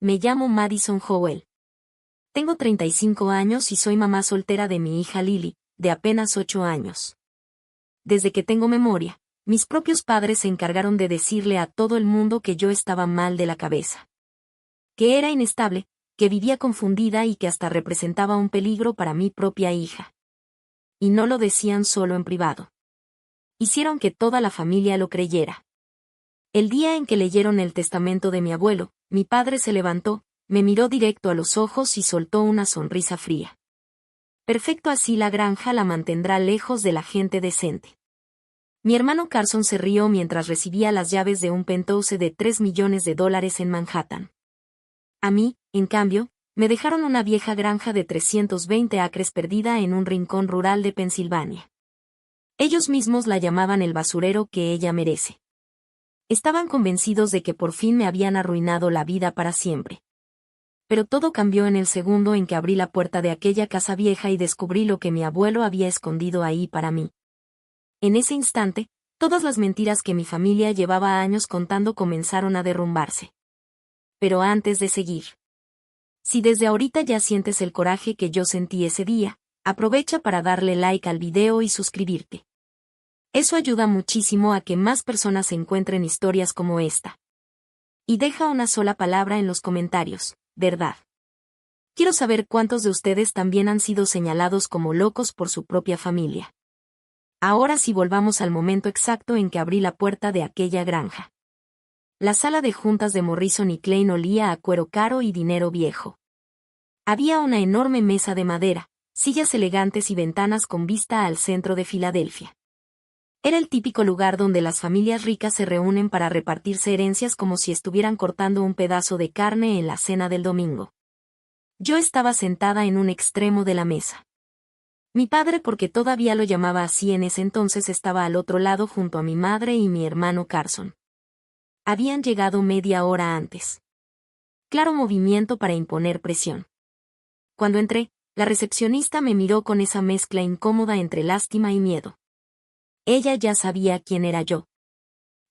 Me llamo Madison Howell. Tengo 35 años y soy mamá soltera de mi hija Lily, de apenas 8 años. Desde que tengo memoria, mis propios padres se encargaron de decirle a todo el mundo que yo estaba mal de la cabeza. Que era inestable, que vivía confundida y que hasta representaba un peligro para mi propia hija. Y no lo decían solo en privado. Hicieron que toda la familia lo creyera. El día en que leyeron el testamento de mi abuelo, mi padre se levantó, me miró directo a los ojos y soltó una sonrisa fría. Perfecto, así la granja la mantendrá lejos de la gente decente. Mi hermano Carson se rió mientras recibía las llaves de un penthouse de $3 millones en Manhattan. A mí, en cambio, me dejaron una vieja granja de 320 acres perdida en un rincón rural de Pensilvania. Ellos mismos la llamaban el basurero que ella merece. Estaban convencidos de que por fin me habían arruinado la vida para siempre. Pero todo cambió en el segundo en que abrí la puerta de aquella casa vieja y descubrí lo que mi abuelo había escondido ahí para mí. En ese instante, todas las mentiras que mi familia llevaba años contando comenzaron a derrumbarse. Pero antes de seguir, si desde ahorita ya sientes el coraje que yo sentí ese día, aprovecha para darle like al video y suscribirte. Eso ayuda muchísimo a que más personas encuentren historias como esta. Y deja una sola palabra en los comentarios, ¿verdad? Quiero saber cuántos de ustedes también han sido señalados como locos por su propia familia. Ahora sí, volvamos al momento exacto en que abrí la puerta de aquella granja. La sala de juntas de Morrison y Klein olía a cuero caro y dinero viejo. Había una enorme mesa de madera, sillas elegantes y ventanas con vista al centro de Filadelfia. Era el típico lugar donde las familias ricas se reúnen para repartirse herencias como si estuvieran cortando un pedazo de carne en la cena del domingo. Yo estaba sentada en un extremo de la mesa. Mi padre, porque todavía lo llamaba así en ese entonces, estaba al otro lado junto a mi madre y mi hermano Carson. Habían llegado media hora antes. Claro movimiento para imponer presión. Cuando entré, la recepcionista me miró con esa mezcla incómoda entre lástima y miedo. Ella ya sabía quién era yo.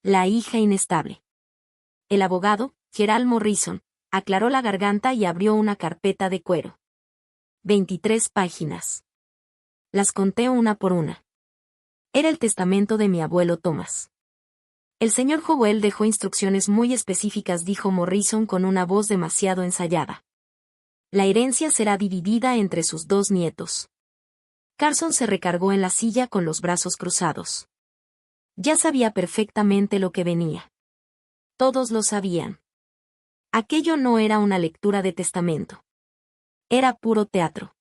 La hija inestable. El abogado, Gerald Morrison, aclaró la garganta y abrió una carpeta de cuero. 23 páginas. Las conté una por una. Era el testamento de mi abuelo Thomas. El señor Howell dejó instrucciones muy específicas, dijo Morrison con una voz demasiado ensayada. La herencia será dividida entre sus 2 nietos. Carson se recargó en la silla con los brazos cruzados. Ya sabía perfectamente lo que venía. Todos lo sabían. Aquello no era una lectura de testamento. Era puro teatro.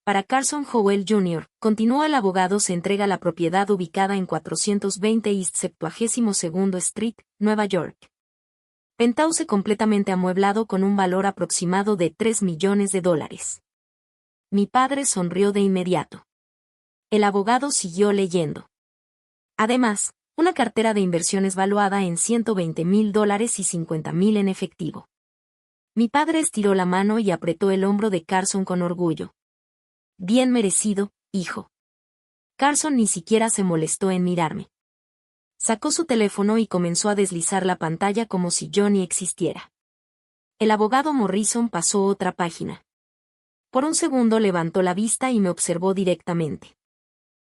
Para Carson Howell Jr., continuó el abogado, se entrega la propiedad ubicada en 420 East 72nd Street, Nueva York. Penthouse completamente amueblado con un valor aproximado de $3 millones. Mi padre sonrió de inmediato. El abogado siguió leyendo. Además, una cartera de inversiones valuada en $120,000 y $50,000 en efectivo. Mi padre estiró la mano y apretó el hombro de Carson con orgullo. Bien merecido, hijo. Carson ni siquiera se molestó en mirarme. Sacó su teléfono y comenzó a deslizar la pantalla como si yo ni existiera. El abogado Morrison pasó otra página. Por un segundo levantó la vista y me observó directamente.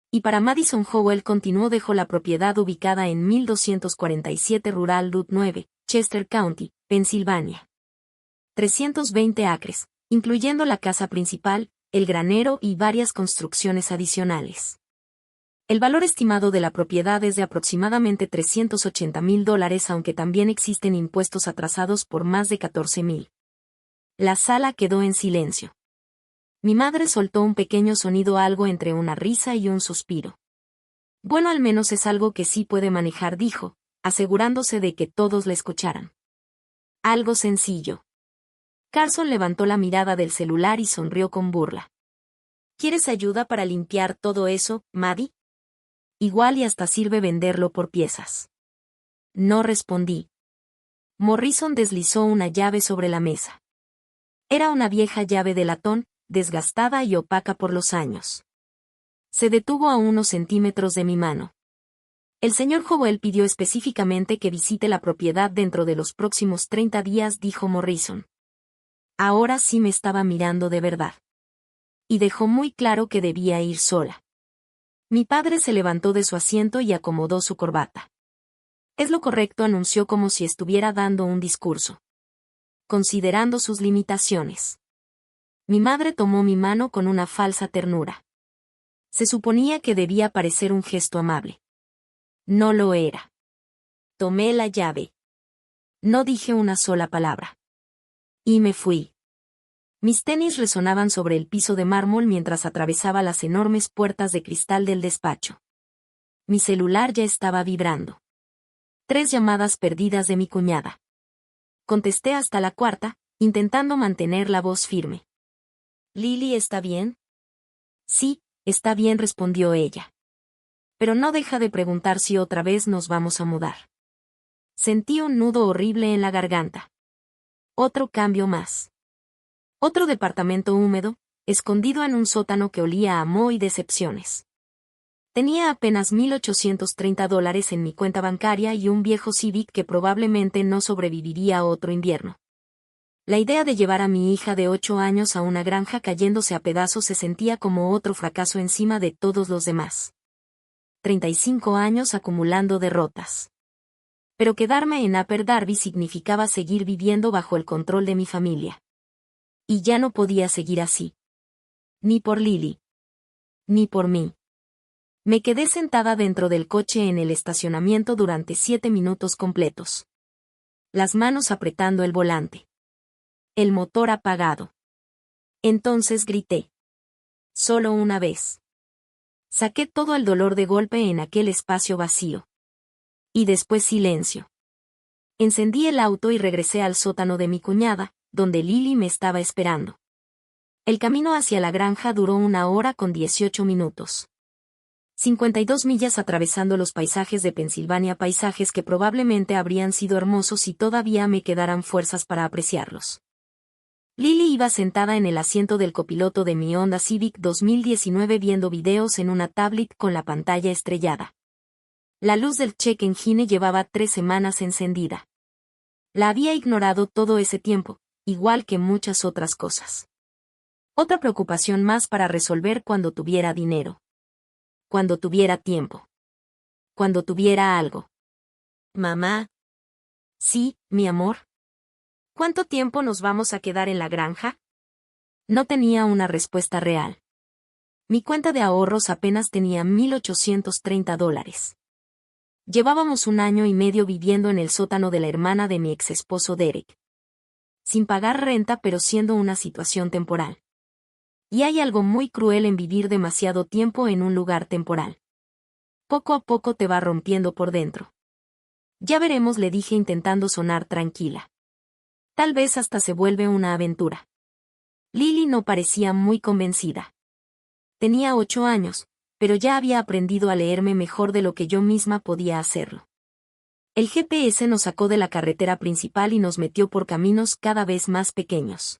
Y para Madison Howell, continuó, dejó la propiedad ubicada en 1247 Rural Route 9, Chester County, Pensilvania. 320 acres, incluyendo la casa principal, el granero y varias construcciones adicionales. El valor estimado de la propiedad es de aproximadamente $380,000, aunque también existen impuestos atrasados por más de $14,000. La sala quedó en silencio. Mi madre soltó un pequeño sonido, algo entre una risa y un suspiro. Bueno, al menos es algo que sí puede manejar, dijo, asegurándose de que todos la escucharan. Algo sencillo. Carson levantó la mirada del celular y sonrió con burla. ¿Quieres ayuda para limpiar todo eso, Maddie? Igual y hasta sirve venderlo por piezas. No respondí. Morrison deslizó una llave sobre la mesa. Era una vieja llave de latón, desgastada y opaca por los años. Se detuvo a unos centímetros de mi mano. El señor Howell pidió específicamente que visite la propiedad dentro de los próximos 30 días, dijo Morrison. Ahora sí me estaba mirando de verdad. Y dejó muy claro que debía ir sola. Mi padre se levantó de su asiento y acomodó su corbata. Es lo correcto, anunció como si estuviera dando un discurso. Considerando sus limitaciones. Mi madre tomó mi mano con una falsa ternura. Se suponía que debía parecer un gesto amable. No lo era. Tomé la llave. No dije una sola palabra. Y me fui. Mis tenis resonaban sobre el piso de mármol mientras atravesaba las enormes puertas de cristal del despacho. Mi celular ya estaba vibrando. 3 llamadas perdidas de mi cuñada. Contesté hasta la cuarta, intentando mantener la voz firme. ¿Lily está bien? Sí, está bien, respondió ella. Pero no deja de preguntar si otra vez nos vamos a mudar. Sentí un nudo horrible en la garganta. Otro cambio más. Otro departamento húmedo, escondido en un sótano que olía a moho y decepciones. Tenía apenas $1,830 en mi cuenta bancaria y un viejo Civic que probablemente no sobreviviría a otro invierno. La idea de llevar a mi hija de 8 años a una granja cayéndose a pedazos se sentía como otro fracaso encima de todos los demás. 35 años acumulando derrotas. Pero quedarme en Upper Darby significaba seguir viviendo bajo el control de mi familia. Y ya no podía seguir así. Ni por Lily. Ni por mí. Me quedé sentada dentro del coche en el estacionamiento durante 7 minutos completos. Las manos apretando el volante. El motor apagado. Entonces grité. Solo una vez. Saqué todo el dolor de golpe en aquel espacio vacío. Y después silencio. Encendí el auto y regresé al sótano de mi cuñada, donde Lily me estaba esperando. El camino hacia la granja duró 1 hora con 18 minutos. 52 millas atravesando los paisajes de Pensilvania, paisajes que probablemente habrían sido hermosos si todavía me quedaran fuerzas para apreciarlos. Lily iba sentada en el asiento del copiloto de mi Honda Civic 2019 viendo videos en una tablet con la pantalla estrellada. La luz del check engine llevaba 3 semanas encendida. La había ignorado todo ese tiempo, igual que muchas otras cosas. Otra preocupación más para resolver cuando tuviera dinero. Cuando tuviera tiempo. Cuando tuviera algo. Mamá. Sí, mi amor. ¿Cuánto tiempo nos vamos a quedar en la granja? No tenía una respuesta real. Mi cuenta de ahorros apenas tenía $1,830. Llevábamos 1 año y medio viviendo en el sótano de la hermana de mi ex esposo Derek. Sin pagar renta, pero siendo una situación temporal. Y hay algo muy cruel en vivir demasiado tiempo en un lugar temporal. Poco a poco te va rompiendo por dentro. Ya veremos, le dije intentando sonar tranquila. Tal vez hasta se vuelve una aventura. Lily no parecía muy convencida. Tenía 8 años, pero ya había aprendido a leerme mejor de lo que yo misma podía hacerlo. El GPS nos sacó de la carretera principal y nos metió por caminos cada vez más pequeños.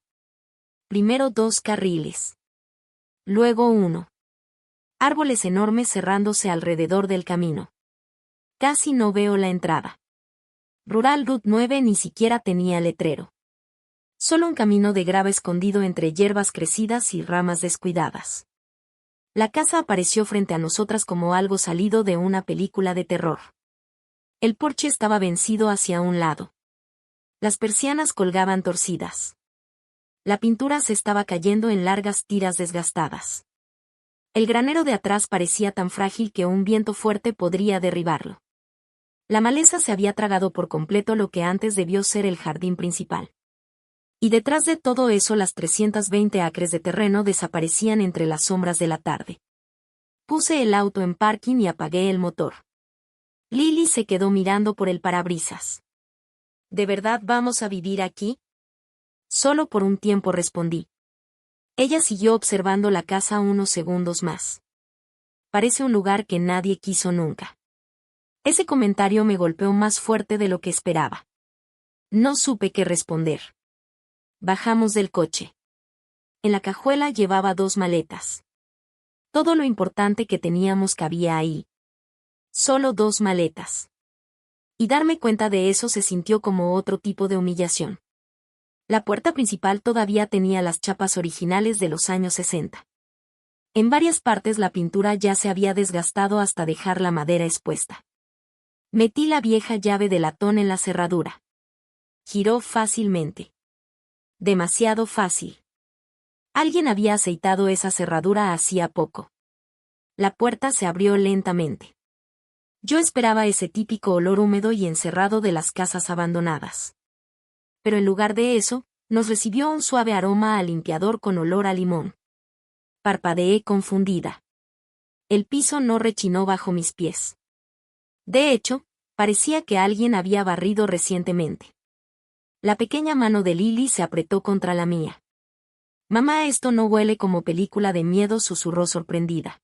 Primero 2 carriles. Luego 1. Árboles enormes cerrándose alrededor del camino. Casi no veo la entrada. Rural Route 9 ni siquiera tenía letrero. Solo un camino de grava escondido entre hierbas crecidas y ramas descuidadas. La casa apareció frente a nosotras como algo salido de una película de terror. El porche estaba vencido hacia un lado. Las persianas colgaban torcidas. La pintura se estaba cayendo en largas tiras desgastadas. El granero de atrás parecía tan frágil que un viento fuerte podría derribarlo. La maleza se había tragado por completo lo que antes debió ser el jardín principal. Y detrás de todo eso las 320 acres de terreno desaparecían entre las sombras de la tarde. Puse el auto en parking y apagué el motor. Lily se quedó mirando por el parabrisas. ¿De verdad vamos a vivir aquí? Solo por un tiempo, respondí. Ella siguió observando la casa unos segundos más. Parece un lugar que nadie quiso nunca. Ese comentario me golpeó más fuerte de lo que esperaba. No supe qué responder. Bajamos del coche. En la cajuela llevaba 2 maletas. Todo lo importante que teníamos cabía ahí. Solo 2 maletas. Y darme cuenta de eso se sintió como otro tipo de humillación. La puerta principal todavía tenía las chapas originales de los años 60. En varias partes la pintura ya se había desgastado hasta dejar la madera expuesta. Metí la vieja llave de latón en la cerradura. Giró fácilmente. Demasiado fácil. Alguien había aceitado esa cerradura hacía poco. La puerta se abrió lentamente. Yo esperaba ese típico olor húmedo y encerrado de las casas abandonadas. Pero en lugar de eso, nos recibió un suave aroma a limpiador con olor a limón. Parpadeé confundida. El piso no rechinó bajo mis pies. De hecho, parecía que alguien había barrido recientemente. La pequeña mano de Lily se apretó contra la mía. «Mamá, esto no huele como película de miedo», susurró sorprendida.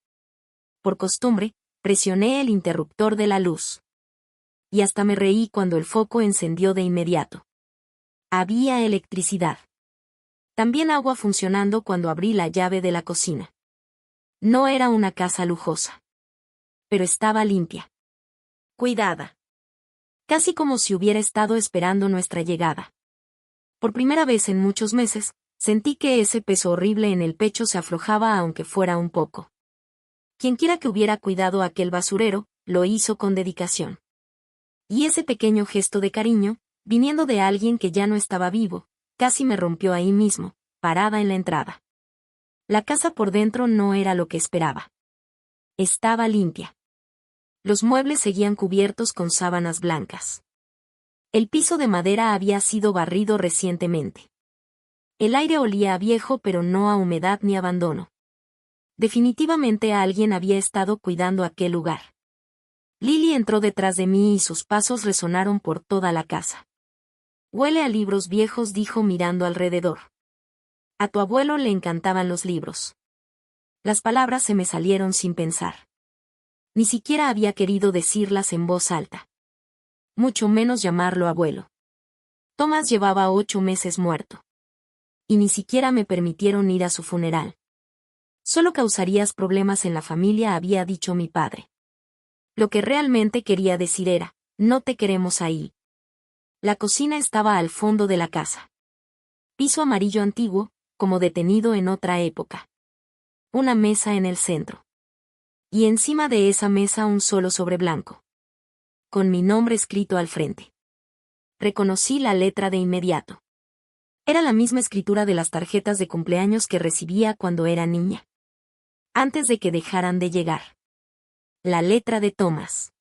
Por costumbre, presioné el interruptor de la luz. Y hasta me reí cuando el foco encendió de inmediato. Había electricidad. También agua funcionando cuando abrí la llave de la cocina. No era una casa lujosa. Pero estaba limpia. Cuidada. Casi como si hubiera estado esperando nuestra llegada. Por primera vez en muchos meses, sentí que ese peso horrible en el pecho se aflojaba aunque fuera un poco. Quienquiera que hubiera cuidado aquel basurero, lo hizo con dedicación. Y ese pequeño gesto de cariño, viniendo de alguien que ya no estaba vivo, casi me rompió ahí mismo, parada en la entrada. La casa por dentro no era lo que esperaba. Estaba limpia. Los muebles seguían cubiertos con sábanas blancas. El piso de madera había sido barrido recientemente. El aire olía a viejo, pero no a humedad ni abandono. Definitivamente alguien había estado cuidando aquel lugar. Lily entró detrás de mí y sus pasos resonaron por toda la casa. «Huele a libros viejos», dijo mirando alrededor. «A tu abuelo le encantaban los libros». Las palabras se me salieron sin pensar. Ni siquiera había querido decirlas en voz alta. Mucho menos llamarlo abuelo. Thomas llevaba 8 meses muerto. Y ni siquiera me permitieron ir a su funeral. Solo causarías problemas en la familia, había dicho mi padre. Lo que realmente quería decir era, no te queremos ahí. La cocina estaba al fondo de la casa. Piso amarillo antiguo, como detenido en otra época. Una mesa en el centro. Y encima de esa mesa un solo sobre blanco. Con mi nombre escrito al frente. Reconocí la letra de inmediato. Era la misma escritura de las tarjetas de cumpleaños que recibía cuando era niña. Antes de que dejaran de llegar. La letra de Thomas.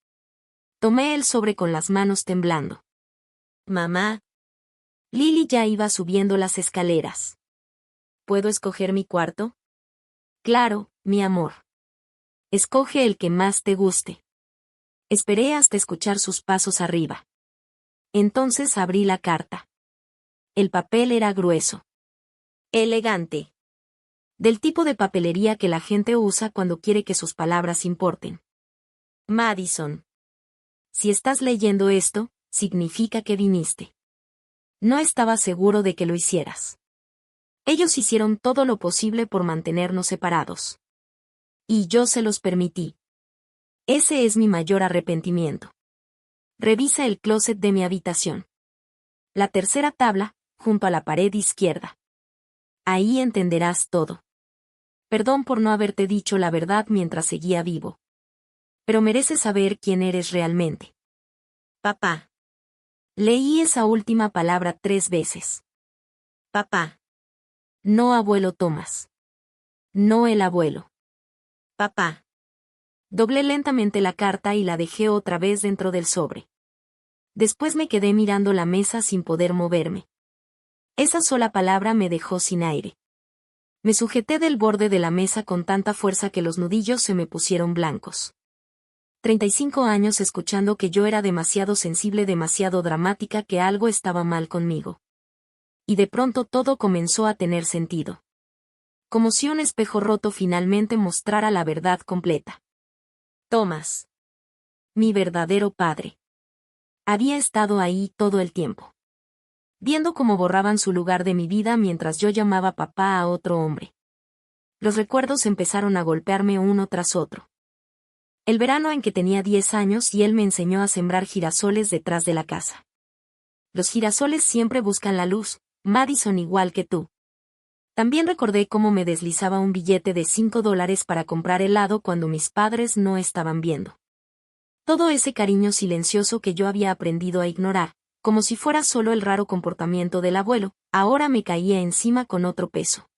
Tomé el sobre con las manos temblando. «Mamá». Lily ya iba subiendo las escaleras. «¿Puedo escoger mi cuarto?» «Claro, mi amor. Escoge el que más te guste». Esperé hasta escuchar sus pasos arriba. Entonces abrí la carta. El papel era grueso. Elegante. Del tipo de papelería que la gente usa cuando quiere que sus palabras importen. «Madison. Si estás leyendo esto, significa que viniste. No estaba seguro de que lo hicieras. Ellos hicieron todo lo posible por mantenernos separados. Y yo se los permití. Ese es mi mayor arrepentimiento. Revisa el closet de mi habitación. La tercera tabla, junto a la pared izquierda. Ahí entenderás todo. Perdón por no haberte dicho la verdad mientras seguía vivo. Pero mereces saber quién eres realmente. Papá». Leí esa última palabra 3 veces. Papá. No abuelo Thomas. No el abuelo. Papá. Doblé lentamente la carta y la dejé otra vez dentro del sobre. Después me quedé mirando la mesa sin poder moverme. Esa sola palabra me dejó sin aire. Me sujeté del borde de la mesa con tanta fuerza que los nudillos se me pusieron blancos. 35 años escuchando que yo era demasiado sensible, demasiado dramática, que algo estaba mal conmigo. Y de pronto todo comenzó a tener sentido. Como si un espejo roto finalmente mostrara la verdad completa. Thomas. Mi verdadero padre. Había estado ahí todo el tiempo. Viendo cómo borraban su lugar de mi vida mientras yo llamaba papá a otro hombre. Los recuerdos empezaron a golpearme uno tras otro. El verano en que tenía 10 años y él me enseñó a sembrar girasoles detrás de la casa. Los girasoles siempre buscan la luz, Madison igual que tú. También recordé cómo me deslizaba un billete de $5 para comprar helado cuando mis padres no estaban viendo. Todo ese cariño silencioso que yo había aprendido a ignorar, como si fuera solo el raro comportamiento del abuelo, ahora me caía encima con otro peso.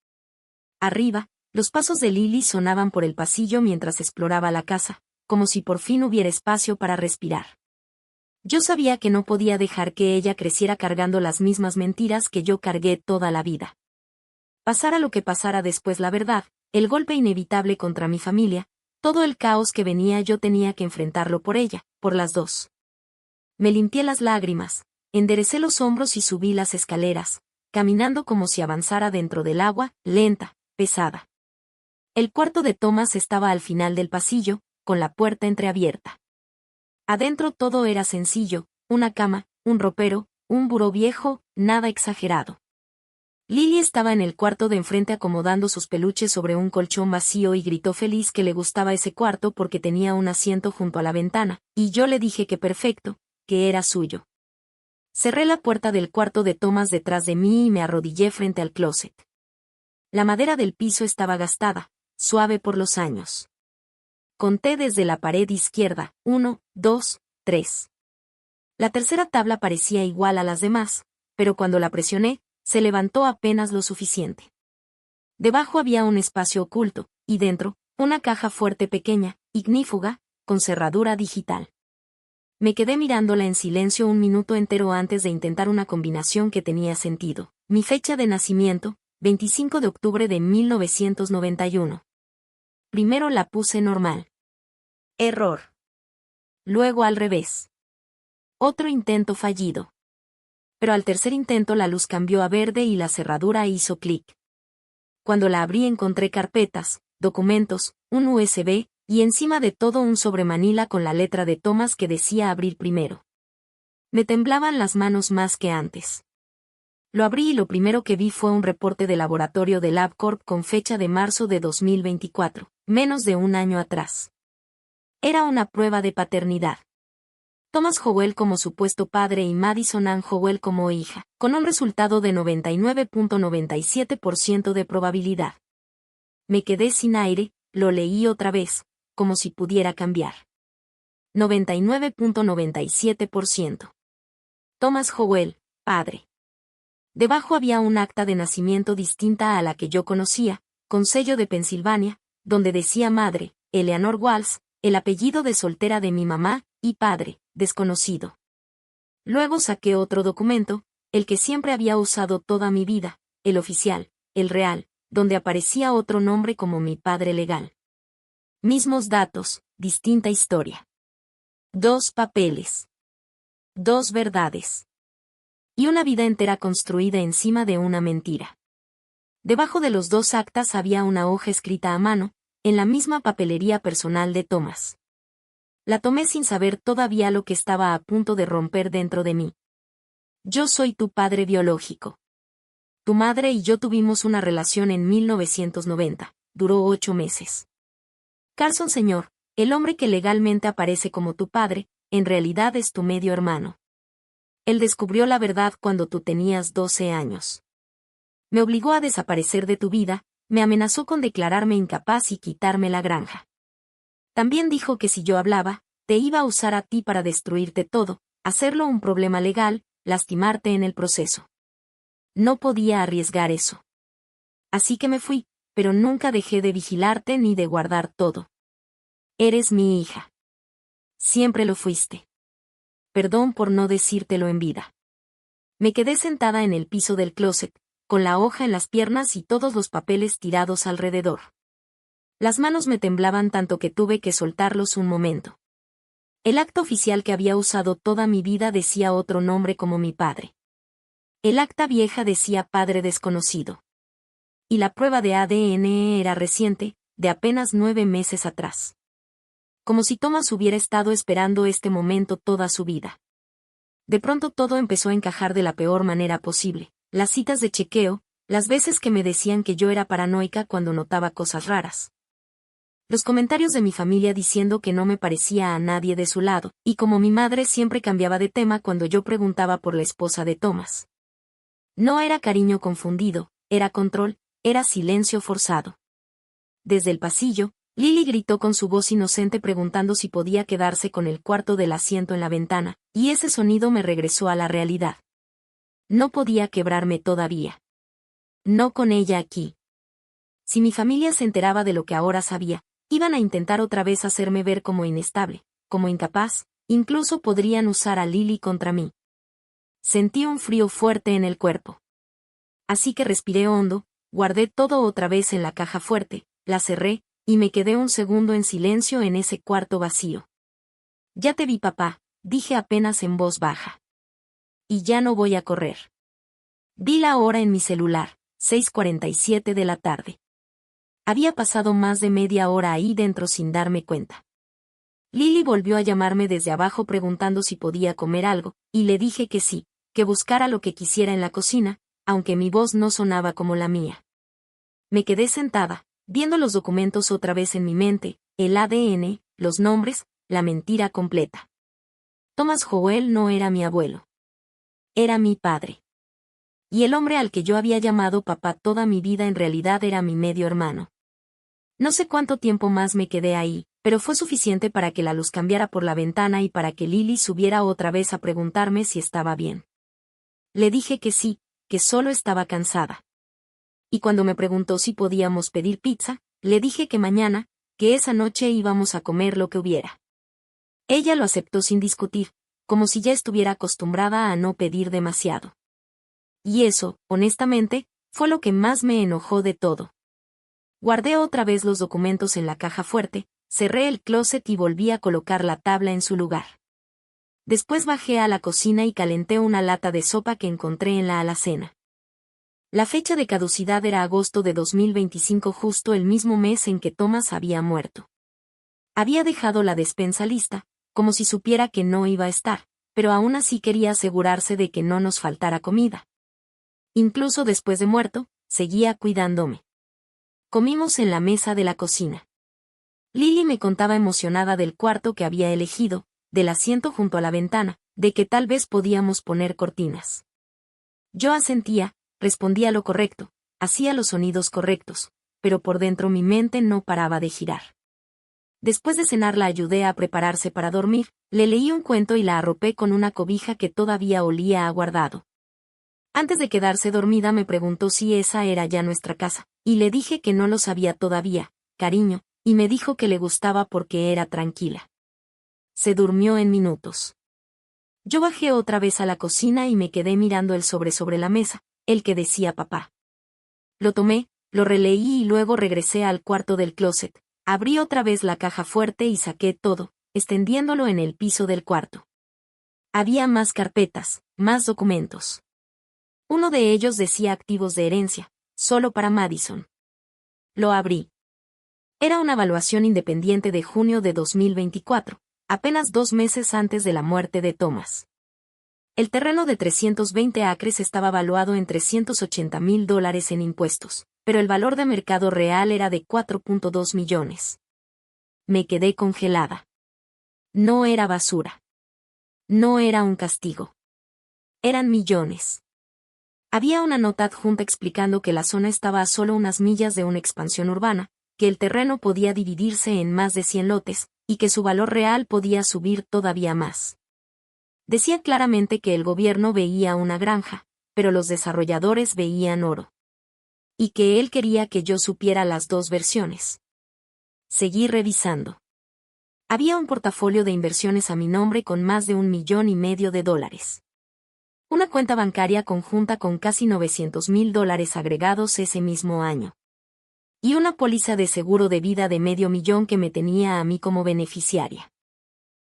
Arriba, los pasos de Lily sonaban por el pasillo mientras exploraba la casa, como si por fin hubiera espacio para respirar. Yo sabía que no podía dejar que ella creciera cargando las mismas mentiras que yo cargué toda la vida. Pasara lo que pasara después, la verdad, el golpe inevitable contra mi familia, todo el caos que venía, yo tenía que enfrentarlo por ella, por las dos. Me limpié las lágrimas, enderecé los hombros y subí las escaleras, caminando como si avanzara dentro del agua, lenta, pesada. El cuarto de Thomas estaba al final del pasillo, con la puerta entreabierta. Adentro todo era sencillo, una cama, un ropero, un buró viejo, nada exagerado. Lily estaba en el cuarto de enfrente acomodando sus peluches sobre un colchón vacío y gritó feliz que le gustaba ese cuarto porque tenía un asiento junto a la ventana, y yo le dije que perfecto, que era suyo. Cerré la puerta del cuarto de Thomas detrás de mí y me arrodillé frente al closet. La madera del piso estaba gastada, suave por los años. Conté desde la pared izquierda, 1, 2, 3. La tercera tabla parecía igual a las demás, pero cuando la presioné, se levantó apenas lo suficiente. Debajo había un espacio oculto, y dentro, una caja fuerte pequeña, ignífuga, con cerradura digital. Me quedé mirándola en silencio un minuto entero antes de intentar una combinación que tenía sentido. Mi fecha de nacimiento, 25 de octubre de 1991. Primero la puse normal. Error. Luego al revés. Otro intento fallido. Pero al tercer intento la luz cambió a verde y la cerradura hizo clic. Cuando la abrí encontré carpetas, documentos, un USB, y encima de todo un sobremanila con la letra de Thomas que decía abrir primero. Me temblaban las manos más que antes. Lo abrí y lo primero que vi fue un reporte de laboratorio de LabCorp con fecha de marzo de 2024, menos de un año atrás. Era una prueba de paternidad. Thomas Howell como supuesto padre y Madison Ann Howell como hija, con un resultado de 99.97% de probabilidad. Me quedé sin aire, lo leí otra vez, como si pudiera cambiar. 99.97%. Thomas Howell, padre. Debajo había un acta de nacimiento distinta a la que yo conocía, con sello de Pensilvania, donde decía madre, Eleanor Walsh, el apellido de soltera de mi mamá, y padre, desconocido. Luego saqué otro documento, el que siempre había usado toda mi vida, el oficial, el real, donde aparecía otro nombre como mi padre legal. Mismos datos, distinta historia. 2 papeles. 2 verdades. Y una vida entera construida encima de una mentira. Debajo de los 2 actas había una hoja escrita a mano, en la misma papelería personal de Thomas. La tomé sin saber todavía lo que estaba a punto de romper dentro de mí. Yo soy tu padre biológico. Tu madre y yo tuvimos una relación en 1990, duró 8 meses. Carson Señor, el hombre que legalmente aparece como tu padre, en realidad es tu medio hermano. Él descubrió la verdad cuando tú tenías 12 años. Me obligó a desaparecer de tu vida, me amenazó con declararme incapaz y quitarme la granja. También dijo que si yo hablaba, te iba a usar a ti para destruirte todo, hacerlo un problema legal, lastimarte en el proceso. No podía arriesgar eso. Así que me fui, pero nunca dejé de vigilarte ni de guardar todo. Eres mi hija. Siempre lo fuiste. Perdón por no decírtelo en vida. Me quedé sentada en el piso del closet, con la hoja en las piernas y todos los papeles tirados alrededor. Las manos me temblaban tanto que tuve que soltarlos un momento. El acta oficial que había usado toda mi vida decía otro nombre como mi padre. El acta vieja decía padre desconocido. Y la prueba de ADN era reciente, de apenas 9 meses atrás. Como si Thomas hubiera estado esperando este momento toda su vida. De pronto todo empezó a encajar de la peor manera posible. Las citas de chequeo, las veces que me decían que yo era paranoica cuando notaba cosas raras. Los comentarios de mi familia diciendo que no me parecía a nadie de su lado, y como mi madre siempre cambiaba de tema cuando yo preguntaba por la esposa de Thomas. No era cariño confundido, era control, era silencio forzado. Desde el pasillo, Lily gritó con su voz inocente preguntando si podía quedarse con el cuarto del asiento en la ventana, y ese sonido me regresó a la realidad. No podía quebrarme todavía. No con ella aquí. Si mi familia se enteraba de lo que ahora sabía, iban a intentar otra vez hacerme ver como inestable, como incapaz, incluso podrían usar a Lily contra mí. Sentí un frío fuerte en el cuerpo. Así que respiré hondo, guardé todo otra vez en la caja fuerte, la cerré, y me quedé un segundo en silencio en ese cuarto vacío. Ya te vi, papá, dije apenas en voz baja. Y ya no voy a correr. Vi la hora en mi celular, 6:47 de la tarde. Había pasado más de media hora ahí dentro sin darme cuenta. Lily volvió a llamarme desde abajo preguntando si podía comer algo, y le dije que sí, que buscara lo que quisiera en la cocina, aunque mi voz no sonaba como la mía. Me quedé sentada, viendo los documentos otra vez en mi mente, el ADN, los nombres, la mentira completa. Thomas Howell no era mi abuelo. Era mi padre. Y el hombre al que yo había llamado papá toda mi vida en realidad era mi medio hermano. No sé cuánto tiempo más me quedé ahí, pero fue suficiente para que la luz cambiara por la ventana y para que Lily subiera otra vez a preguntarme si estaba bien. Le dije que sí, que solo estaba cansada. Y cuando me preguntó si podíamos pedir pizza, le dije que mañana, que esa noche íbamos a comer lo que hubiera. Ella lo aceptó sin discutir, como si ya estuviera acostumbrada a no pedir demasiado. Y eso, honestamente, fue lo que más me enojó de todo. Guardé otra vez los documentos en la caja fuerte, cerré el closet y volví a colocar la tabla en su lugar. Después bajé a la cocina y calenté una lata de sopa que encontré en la alacena. La fecha de caducidad era agosto de 2025, justo el mismo mes en que Thomas había muerto. Había dejado la despensa lista, como si supiera que no iba a estar, pero aún así quería asegurarse de que no nos faltara comida. Incluso después de muerto, seguía cuidándome. Comimos en la mesa de la cocina. Lily me contaba emocionada del cuarto que había elegido, del asiento junto a la ventana, de que tal vez podíamos poner cortinas. Yo asentía, respondía lo correcto, hacía los sonidos correctos, pero por dentro mi mente no paraba de girar. Después de cenar la ayudé a prepararse para dormir, le leí un cuento y la arropé con una cobija que todavía olía a guardado. Antes de quedarse dormida me preguntó si esa era ya nuestra casa, y le dije que no lo sabía todavía, cariño, y me dijo que le gustaba porque era tranquila. Se durmió en minutos. Yo bajé otra vez a la cocina y me quedé mirando el sobre la mesa, el que decía papá. Lo tomé, lo releí y luego regresé al cuarto del closet, abrí otra vez la caja fuerte y saqué todo, extendiéndolo en el piso del cuarto. Había más carpetas, más documentos. Uno de ellos decía activos de herencia, solo para Madison. Lo abrí. Era una evaluación independiente de junio de 2024, apenas 2 meses antes de la muerte de Thomas. El terreno de 320 acres estaba valuado en $380,000 en impuestos, pero el valor de mercado real era de 4.2 millones. Me quedé congelada. No era basura. No era un castigo. Eran millones. Había una nota adjunta explicando que la zona estaba a solo unas millas de una expansión urbana, que el terreno podía dividirse en más de 100 lotes, y que su valor real podía subir todavía más. Decía claramente que el gobierno veía una granja, pero los desarrolladores veían oro. Y que él quería que yo supiera las dos versiones. Seguí revisando. Había un portafolio de inversiones a mi nombre con más de $1,500,000. Una cuenta bancaria conjunta con casi $900,000 agregados ese mismo año. Y una póliza de seguro de vida de $500,000 que me tenía a mí como beneficiaria.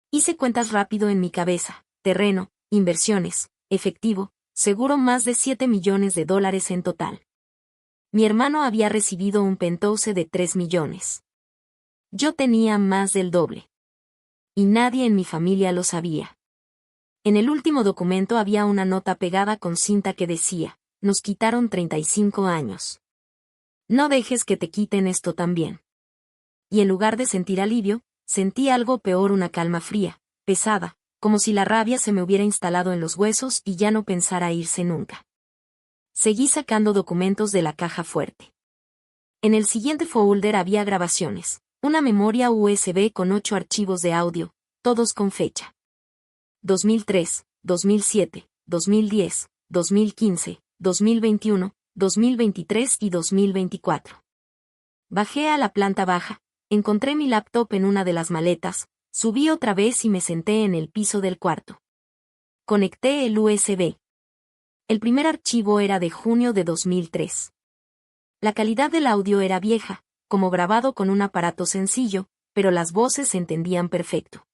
Hice cuentas rápido en mi cabeza, terreno, inversiones, efectivo, seguro más de $7 millones en total. Mi hermano había recibido un penthouse de 3 millones. Yo tenía más del doble. Y nadie en mi familia lo sabía. En el último documento había una nota pegada con cinta que decía, nos quitaron 35 años. No dejes que te quiten esto también. Y en lugar de sentir alivio, sentí algo peor, una calma fría, pesada, como si la rabia se me hubiera instalado en los huesos y ya no pensara irse nunca. Seguí sacando documentos de la caja fuerte. En el siguiente folder había grabaciones, una memoria USB con 8 archivos de audio, todos con fecha. 2003, 2007, 2010, 2015, 2021, 2023 y 2024. Bajé a la planta baja, encontré mi laptop en una de las maletas, subí otra vez y me senté en el piso del cuarto. Conecté el USB. El primer archivo era de junio de 2003. La calidad del audio era vieja, como grabado con un aparato sencillo, pero las voces se entendían perfecto.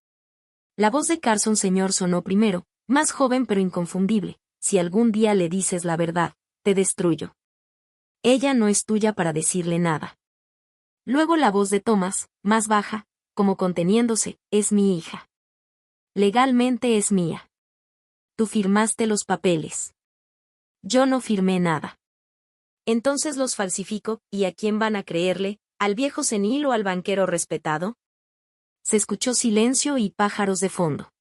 La voz de Carson Sr. sonó primero, más joven pero inconfundible. Si algún día le dices la verdad, te destruyo. Ella no es tuya para decirle nada. Luego la voz de Thomas, más baja, como conteniéndose, es mi hija. Legalmente es mía. Tú firmaste los papeles. Yo no firmé nada. Entonces los falsifico, ¿y a quién van a creerle? ¿Al viejo senil o al banquero respetado? Se escuchó silencio y pájaros de fondo.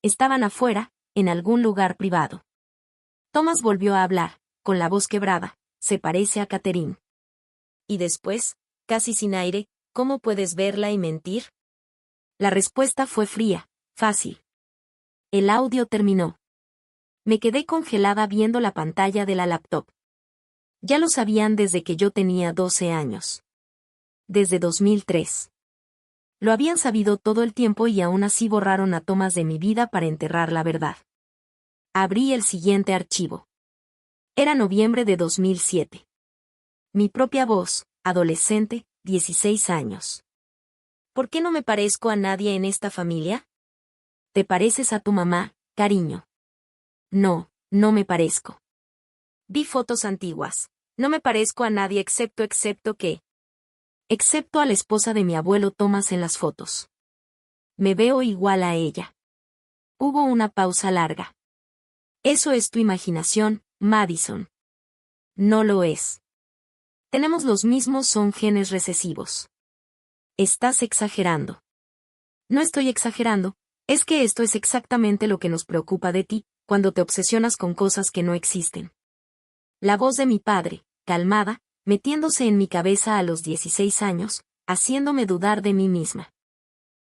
Estaban afuera, en algún lugar privado. Thomas volvió a hablar, con la voz quebrada, se parece a Catherine. Y después, casi sin aire, ¿cómo puedes verla y mentir? La respuesta fue fría, fácil. El audio terminó. Me quedé congelada viendo la pantalla de la laptop. Ya lo sabían desde que yo tenía 12 años. Desde 2003. Lo habían sabido todo el tiempo y aún así borraron a Thomas de mi vida para enterrar la verdad. Abrí el siguiente archivo. Era noviembre de 2007. Mi propia voz, adolescente, 16 años. ¿Por qué no me parezco a nadie en esta familia? ¿Te pareces a tu mamá, cariño? No, no me parezco. Vi fotos antiguas. No me parezco a nadie excepto a la esposa de mi abuelo Thomas en las fotos. Me veo igual a ella. Hubo una pausa larga. Eso es tu imaginación, Madison. No lo es. Tenemos los mismos, son genes recesivos. Estás exagerando. No estoy exagerando, es que esto es exactamente lo que nos preocupa de ti, cuando te obsesionas con cosas que no existen. La voz de mi padre, calmada, metiéndose en mi cabeza a los 16 años, haciéndome dudar de mí misma.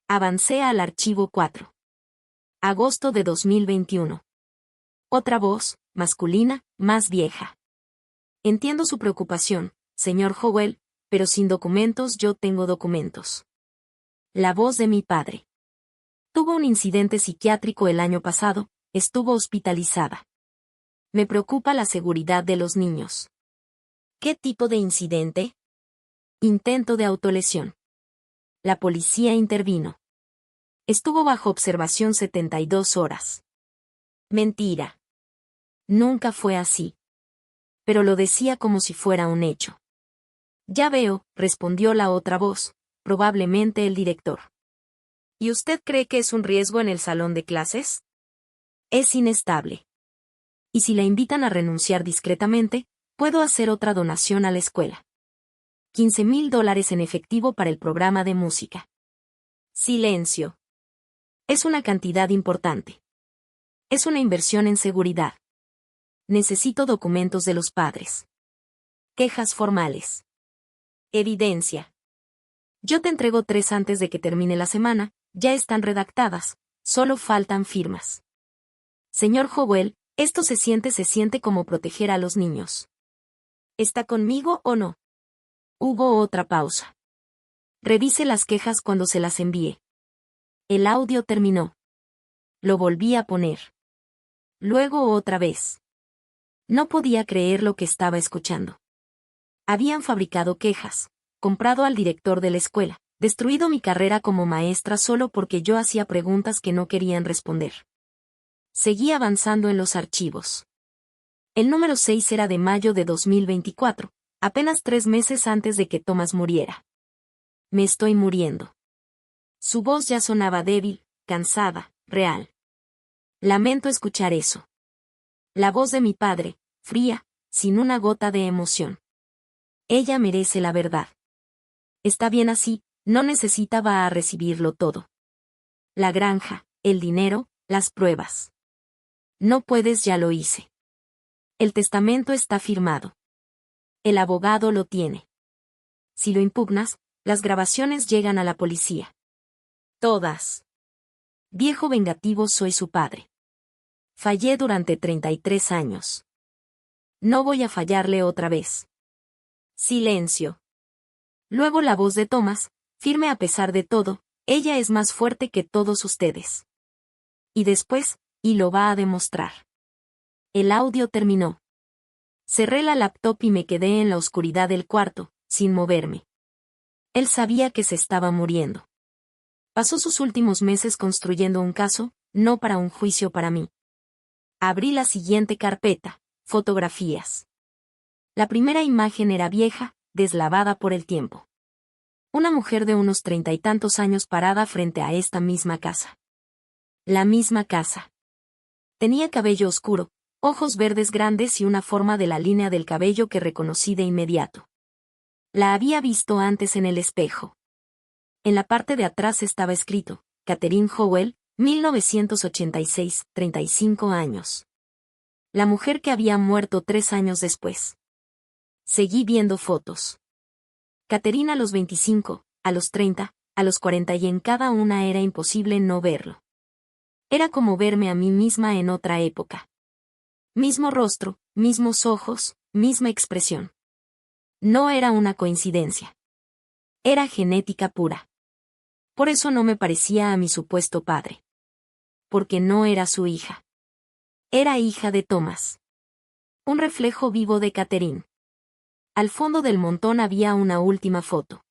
Avancé al archivo 4. Agosto de 2021. Otra voz, masculina, más vieja. Entiendo su preocupación, señor Howell, pero sin documentos yo tengo documentos. La voz de mi padre. Tuvo un incidente psiquiátrico el año pasado, estuvo hospitalizada. Me preocupa la seguridad de los niños. ¿Qué tipo de incidente? Intento de autolesión. La policía intervino. Estuvo bajo observación 72 horas. Mentira. Nunca fue así. Pero lo decía como si fuera un hecho. Ya veo, respondió la otra voz, probablemente el director. ¿Y usted cree que es un riesgo en el salón de clases? Es inestable. Y si la invitan a renunciar discretamente, puedo hacer otra donación a la escuela. $15,000 en efectivo para el programa de música. Silencio. Es una cantidad importante. Es una inversión en seguridad. Necesito documentos de los padres. Quejas formales. Evidencia. Yo te entrego 3 antes de que termine la semana, ya están redactadas, solo faltan firmas. Señor Howell, esto se siente como proteger a los niños. ¿Está conmigo o no? Hubo otra pausa. Revise las quejas cuando se las envíe. El audio terminó. Lo volví a poner. Luego otra vez. No podía creer lo que estaba escuchando. Habían fabricado quejas, comprado al director de la escuela, destruido mi carrera como maestra solo porque yo hacía preguntas que no querían responder. Seguí avanzando en los archivos. El número 6 era de mayo de 2024, apenas 3 meses antes de que Thomas muriera. Me estoy muriendo. Su voz ya sonaba débil, cansada, real. Lamento escuchar eso. La voz de mi padre, fría, sin una gota de emoción. Ella merece la verdad. Está bien así, no necesitaba a recibirlo todo. La granja, el dinero, las pruebas. No puedes, ya lo hice. El testamento está firmado. El abogado lo tiene. Si lo impugnas, las grabaciones llegan a la policía. Todas. Viejo vengativo, soy su padre. Fallé durante 33 años. No voy a fallarle otra vez. Silencio. Luego la voz de Thomas, firme a pesar de todo, ella es más fuerte que todos ustedes. Y después, y lo va a demostrar. El audio terminó. Cerré la laptop y me quedé en la oscuridad del cuarto, sin moverme. Él sabía que se estaba muriendo. Pasó sus últimos meses construyendo un caso, no para un juicio para mí. Abrí la siguiente carpeta, fotografías. La primera imagen era vieja, deslavada por el tiempo. Una mujer de unos 30 y tantos años parada frente a esta misma casa. La misma casa. Tenía cabello oscuro, ojos verdes grandes y una forma de la línea del cabello que reconocí de inmediato. La había visto antes en el espejo. En la parte de atrás estaba escrito, Catherine Howell, 1986, 35 años. La mujer que había muerto 3 años después. Seguí viendo fotos. Catherine a los 25, a los 30, a los 40 y en cada una era imposible no verlo. Era como verme a mí misma en otra época. Mismo rostro, mismos ojos, misma expresión. No era una coincidencia. Era genética pura. Por eso no me parecía a mi supuesto padre. Porque no era su hija. Era hija de Thomas. Un reflejo vivo de Catherine. Al fondo del montón había una última foto.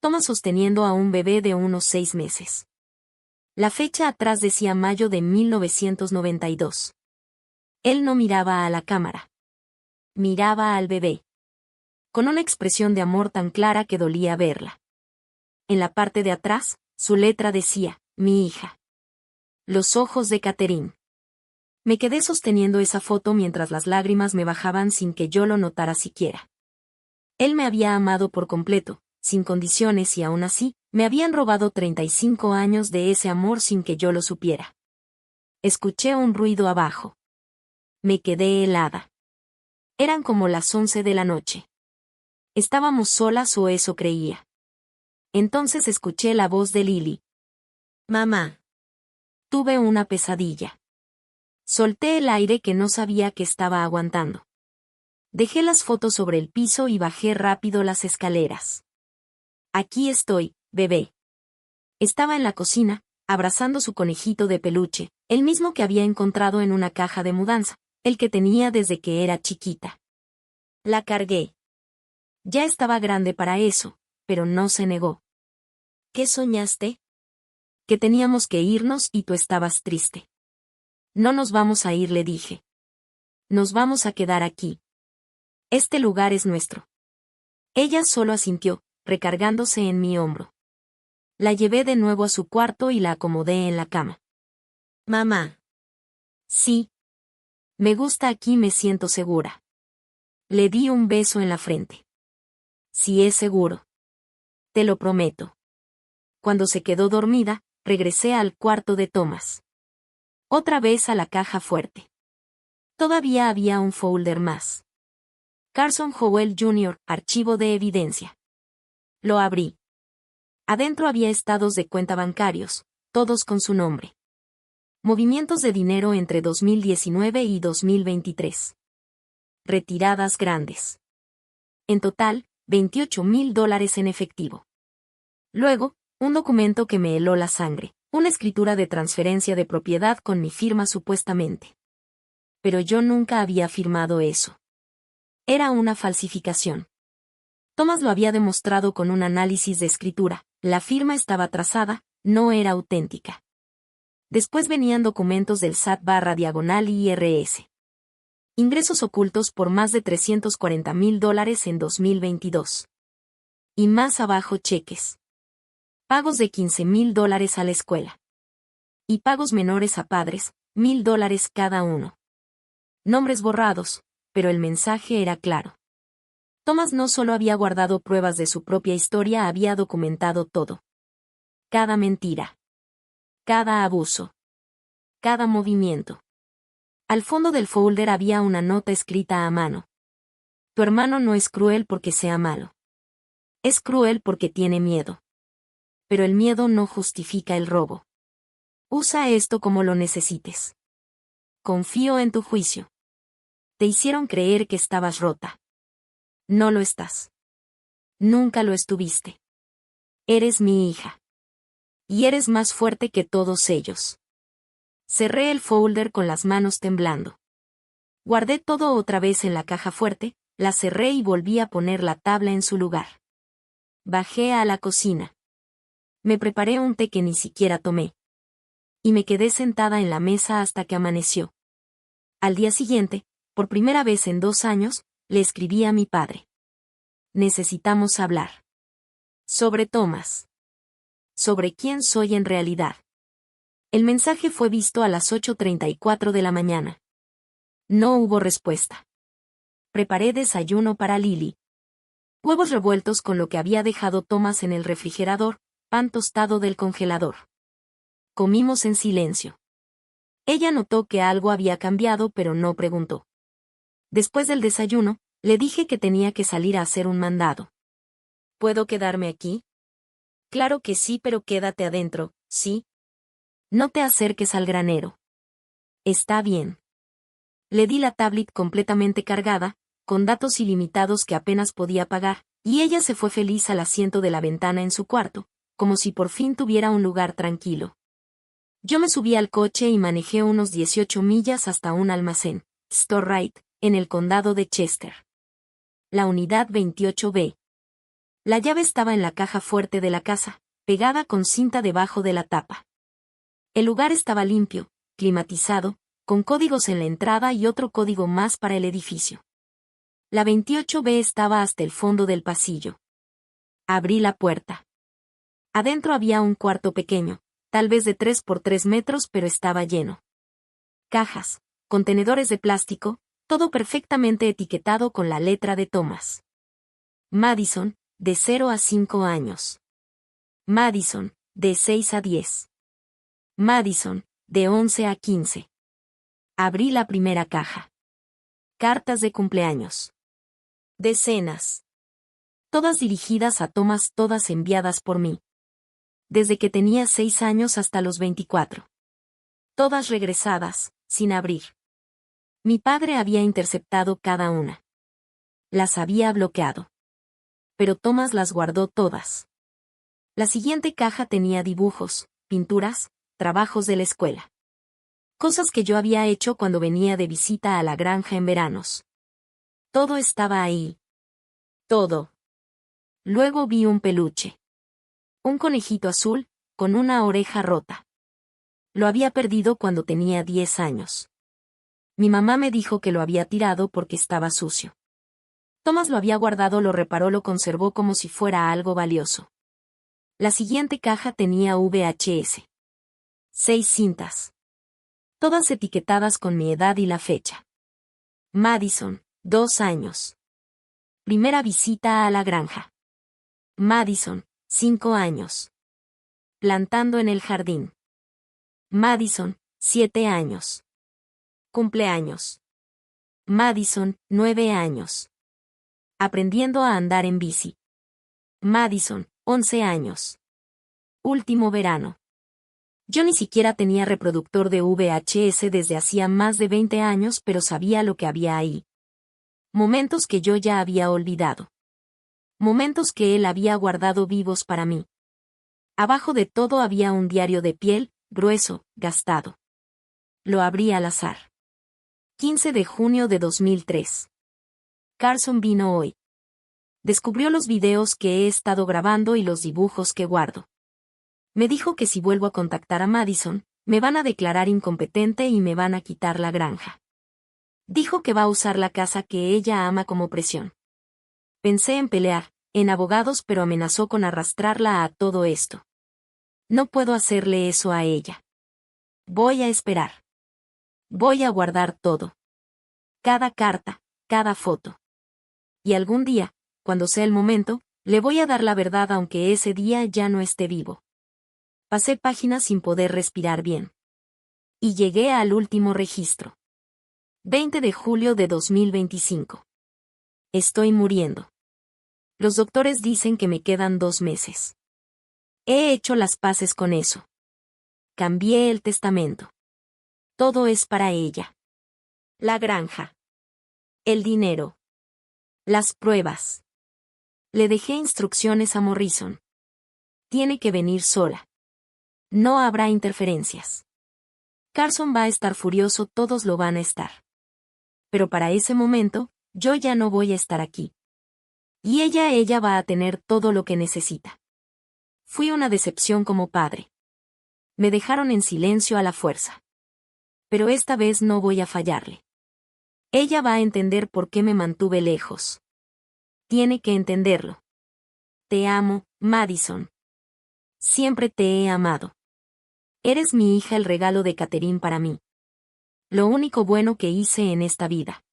Thomas sosteniendo a un bebé de unos 6 meses. La fecha atrás decía mayo de 1992. Él no miraba a la cámara. Miraba al bebé. Con una expresión de amor tan clara que dolía verla. En la parte de atrás, su letra decía, mi hija. Los ojos de Catherine. Me quedé sosteniendo esa foto mientras las lágrimas me bajaban sin que yo lo notara siquiera. Él me había amado por completo, sin condiciones y aún así, me habían robado 35 años de ese amor sin que yo lo supiera. Escuché un ruido abajo. Me quedé helada. Eran como las 11 de la noche. Estábamos solas o eso creía. Entonces escuché la voz de Lily. Mamá. Tuve una pesadilla. Solté el aire que no sabía que estaba aguantando. Dejé las fotos sobre el piso y bajé rápido las escaleras. Aquí estoy, bebé. Estaba en la cocina, abrazando su conejito de peluche, el mismo que había encontrado en una caja de mudanza, el que tenía desde que era chiquita. La cargué. Ya estaba grande para eso, pero no se negó. ¿Qué soñaste? Que teníamos que irnos y tú estabas triste. No nos vamos a ir, le dije. Nos vamos a quedar aquí. Este lugar es nuestro. Ella solo asintió, recargándose en mi hombro. La llevé de nuevo a su cuarto y la acomodé en la cama. Mamá. Sí. Me gusta aquí, me siento segura. Le di un beso en la frente. Sí, es seguro. Te lo prometo. Cuando se quedó dormida, regresé al cuarto de Thomas. Otra vez a la caja fuerte. Todavía había un folder más. Carson Howell Jr., archivo de evidencia. Lo abrí. Adentro había estados de cuenta bancarios, todos con su nombre. Movimientos de dinero entre 2019 y 2023. Retiradas grandes. En total, $28,000 en efectivo. Luego, un documento que me heló la sangre, una escritura de transferencia de propiedad con mi firma supuestamente. Pero yo nunca había firmado eso. Era una falsificación. Thomas lo había demostrado con un análisis de escritura, la firma estaba trazada, no era auténtica. Después venían documentos del SAT/diagonal IRS. Ingresos ocultos por más de $340,000 en 2022. Y más abajo cheques. Pagos de $15,000 a la escuela. Y pagos menores a padres, $1,000 cada uno. Nombres borrados, pero el mensaje era claro. Thomas no solo había guardado pruebas de su propia historia, había documentado todo. Cada mentira. Cada abuso. Cada movimiento. Al fondo del folder había una nota escrita a mano. Tu hermano no es cruel porque sea malo. Es cruel porque tiene miedo. Pero el miedo no justifica el robo. Usa esto como lo necesites. Confío en tu juicio. Te hicieron creer que estabas rota. No lo estás. Nunca lo estuviste. Eres mi hija. Y eres más fuerte que todos ellos. Cerré el folder con las manos temblando. Guardé todo otra vez en la caja fuerte, la cerré y volví a poner la tabla en su lugar. Bajé a la cocina. Me preparé un té que ni siquiera tomé. Y me quedé sentada en la mesa hasta que amaneció. Al día siguiente, por primera vez en 2 años, le escribí a mi padre. Necesitamos hablar. Sobre Thomas. Sobre quién soy en realidad. El mensaje fue visto a las 8:34 de la mañana. No hubo respuesta. Preparé desayuno para Lily. Huevos revueltos con lo que había dejado Thomas en el refrigerador, pan tostado del congelador. Comimos en silencio. Ella notó que algo había cambiado pero no preguntó. Después del desayuno, le dije que tenía que salir a hacer un mandado. ¿Puedo quedarme aquí? Claro que sí, pero quédate adentro, ¿sí? No te acerques al granero. Está bien. Le di la tablet completamente cargada, con datos ilimitados que apenas podía pagar, y ella se fue feliz al asiento de la ventana en su cuarto, como si por fin tuviera un lugar tranquilo. Yo me subí al coche y manejé unos 18 millas hasta un almacén, Storrite, en el condado de Chester. La unidad 28B. La llave estaba en la caja fuerte de la casa, pegada con cinta debajo de la tapa. El lugar estaba limpio, climatizado, con códigos en la entrada y otro código más para el edificio. La 28B estaba hasta el fondo del pasillo. Abrí la puerta. Adentro había un cuarto pequeño, tal vez de 3 por 3 metros, pero estaba lleno. Cajas, contenedores de plástico, todo perfectamente etiquetado con la letra de Thomas. Madison, de 0 a 5 años. Madison, de 6 a 10. Madison, de 11 a 15. Abrí la primera caja. Cartas de cumpleaños. Decenas. Todas dirigidas a Thomas, todas enviadas por mí. Desde que tenía 6 años hasta los 24. Todas regresadas, sin abrir. Mi padre había interceptado cada una. Las había bloqueado. Pero Thomas las guardó todas. La siguiente caja tenía dibujos, pinturas, trabajos de la escuela. Cosas que yo había hecho cuando venía de visita a la granja en veranos. Todo estaba ahí. Todo. Luego vi un peluche. Un conejito azul, con una oreja rota. Lo había perdido cuando tenía 10 años. Mi mamá me dijo que lo había tirado porque estaba sucio. Thomas lo había guardado, lo reparó, lo conservó como si fuera algo valioso. La siguiente caja tenía VHS. 6 cintas. Todas etiquetadas con mi edad y la fecha. Madison, 2 años. Primera visita a la granja. Madison, 5 años. Plantando en el jardín. Madison, 7 años. Cumpleaños. Madison, 9 años. Aprendiendo a andar en bici. Madison, 11 años. Último verano. Yo ni siquiera tenía reproductor de VHS desde hacía más de 20 años, pero sabía lo que había ahí. Momentos que yo ya había olvidado. Momentos que él había guardado vivos para mí. Abajo de todo había un diario de piel, grueso, gastado. Lo abrí al azar. 15 de junio de 2003. Carson vino hoy. Descubrió los videos que he estado grabando y los dibujos que guardo. Me dijo que si vuelvo a contactar a Madison, me van a declarar incompetente y me van a quitar la granja. Dijo que va a usar la casa que ella ama como presión. Pensé en pelear, en abogados, pero amenazó con arrastrarla a todo esto. No puedo hacerle eso a ella. Voy a esperar. Voy a guardar todo. Cada carta, cada foto. Y algún día, cuando sea el momento, le voy a dar la verdad aunque ese día ya no esté vivo. Pasé páginas sin poder respirar bien. Y llegué al último registro. 20 de julio de 2025. Estoy muriendo. Los doctores dicen que me quedan 2 meses. He hecho las paces con eso. Cambié el testamento. Todo es para ella. La granja. El dinero. Las pruebas. Le dejé instrucciones a Morrison. Tiene que venir sola. No habrá interferencias. Carson va a estar furioso, todos lo van a estar. Pero para ese momento, yo ya no voy a estar aquí. Y ella va a tener todo lo que necesita. Fui una decepción como padre. Me dejaron en silencio a la fuerza. Pero esta vez no voy a fallarle. Ella va a entender por qué me mantuve lejos. Tiene que entenderlo. Te amo, Madison. Siempre te he amado. Eres mi hija, el regalo de Catherine para mí. Lo único bueno que hice en esta vida.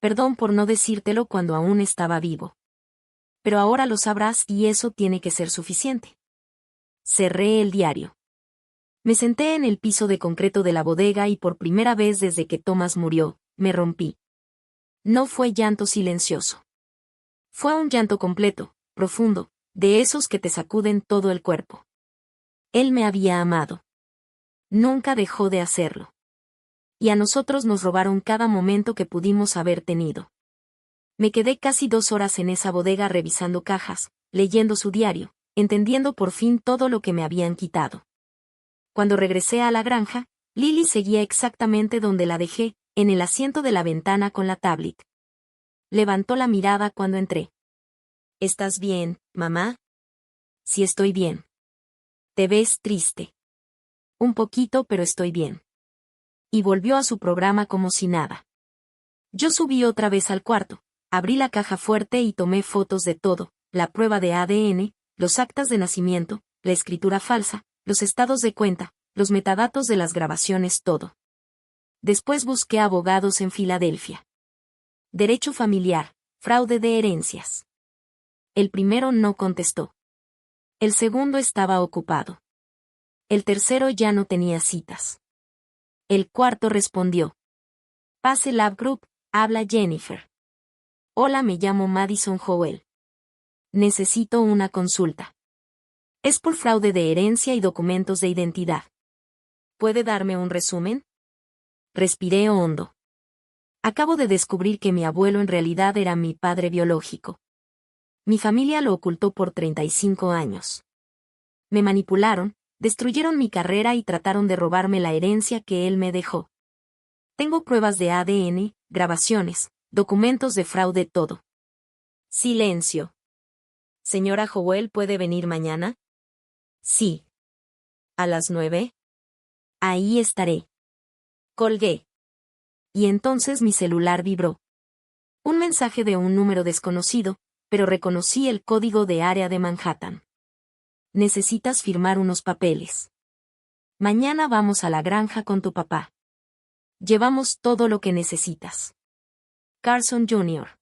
Perdón por no decírtelo cuando aún estaba vivo. Pero ahora lo sabrás y eso tiene que ser suficiente. Cerré el diario. Me senté en el piso de concreto de la bodega y por primera vez desde que Thomas murió, me rompí. No fue llanto silencioso. Fue un llanto completo, profundo, de esos que te sacuden todo el cuerpo. Él me había amado. Nunca dejó de hacerlo. Y a nosotros nos robaron cada momento que pudimos haber tenido. Me quedé casi 2 horas en esa bodega revisando cajas, leyendo su diario, entendiendo por fin todo lo que me habían quitado. Cuando regresé a la granja, Lily seguía exactamente donde la dejé, en el asiento de la ventana con la tablet. Levantó la mirada cuando entré. ¿Estás bien, mamá? Sí, estoy bien. Te ves triste. Un poquito, pero estoy bien. Y volvió a su programa como si nada. Yo subí otra vez al cuarto, abrí la caja fuerte y tomé fotos de todo, la prueba de ADN, los actas de nacimiento, la escritura falsa, los estados de cuenta, los metadatos de las grabaciones, todo. Después busqué abogados en Filadelfia. Derecho familiar, fraude de herencias. El primero no contestó. El segundo estaba ocupado. El tercero ya no tenía citas. El cuarto respondió. Pase Lab Group, habla Jennifer. Hola, me llamo Madison Howell. Necesito una consulta. Es por fraude de herencia y documentos de identidad. ¿Puede darme un resumen? Respiré hondo. Acabo de descubrir que mi abuelo en realidad era mi padre biológico. Mi familia lo ocultó por 35 años. Me manipularon, destruyeron mi carrera y trataron de robarme la herencia que él me dejó. Tengo pruebas de ADN, grabaciones, documentos de fraude, todo. Silencio. Señora Howell, ¿puede venir mañana? Sí. ¿A las 9? Ahí estaré. Colgué. Y entonces mi celular vibró. Un mensaje de un número desconocido, pero reconocí el código de área de Manhattan. Necesitas firmar unos papeles. Mañana vamos a la granja con tu papá. Llevamos todo lo que necesitas. Carson Jr.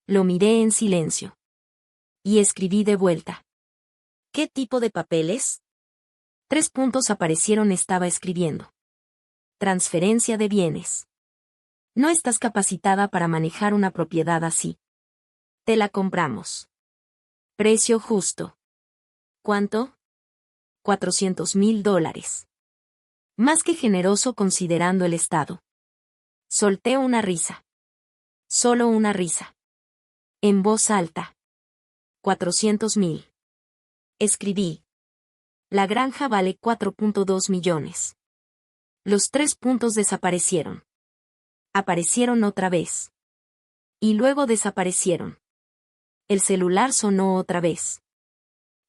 Lo miré en silencio. Y escribí de vuelta. ¿Qué tipo de papeles? 3 puntos aparecieron, estaba escribiendo. Transferencia de bienes. No estás capacitada para manejar una propiedad así. Te la compramos. Precio justo. ¿Cuánto? $400,000. Más que generoso considerando el estado. Solté una risa. Solo una risa. En voz alta. 400,000. Escribí. La granja vale 4.2 millones. Los 3 puntos desaparecieron. Aparecieron otra vez. Y luego desaparecieron. El celular sonó otra vez.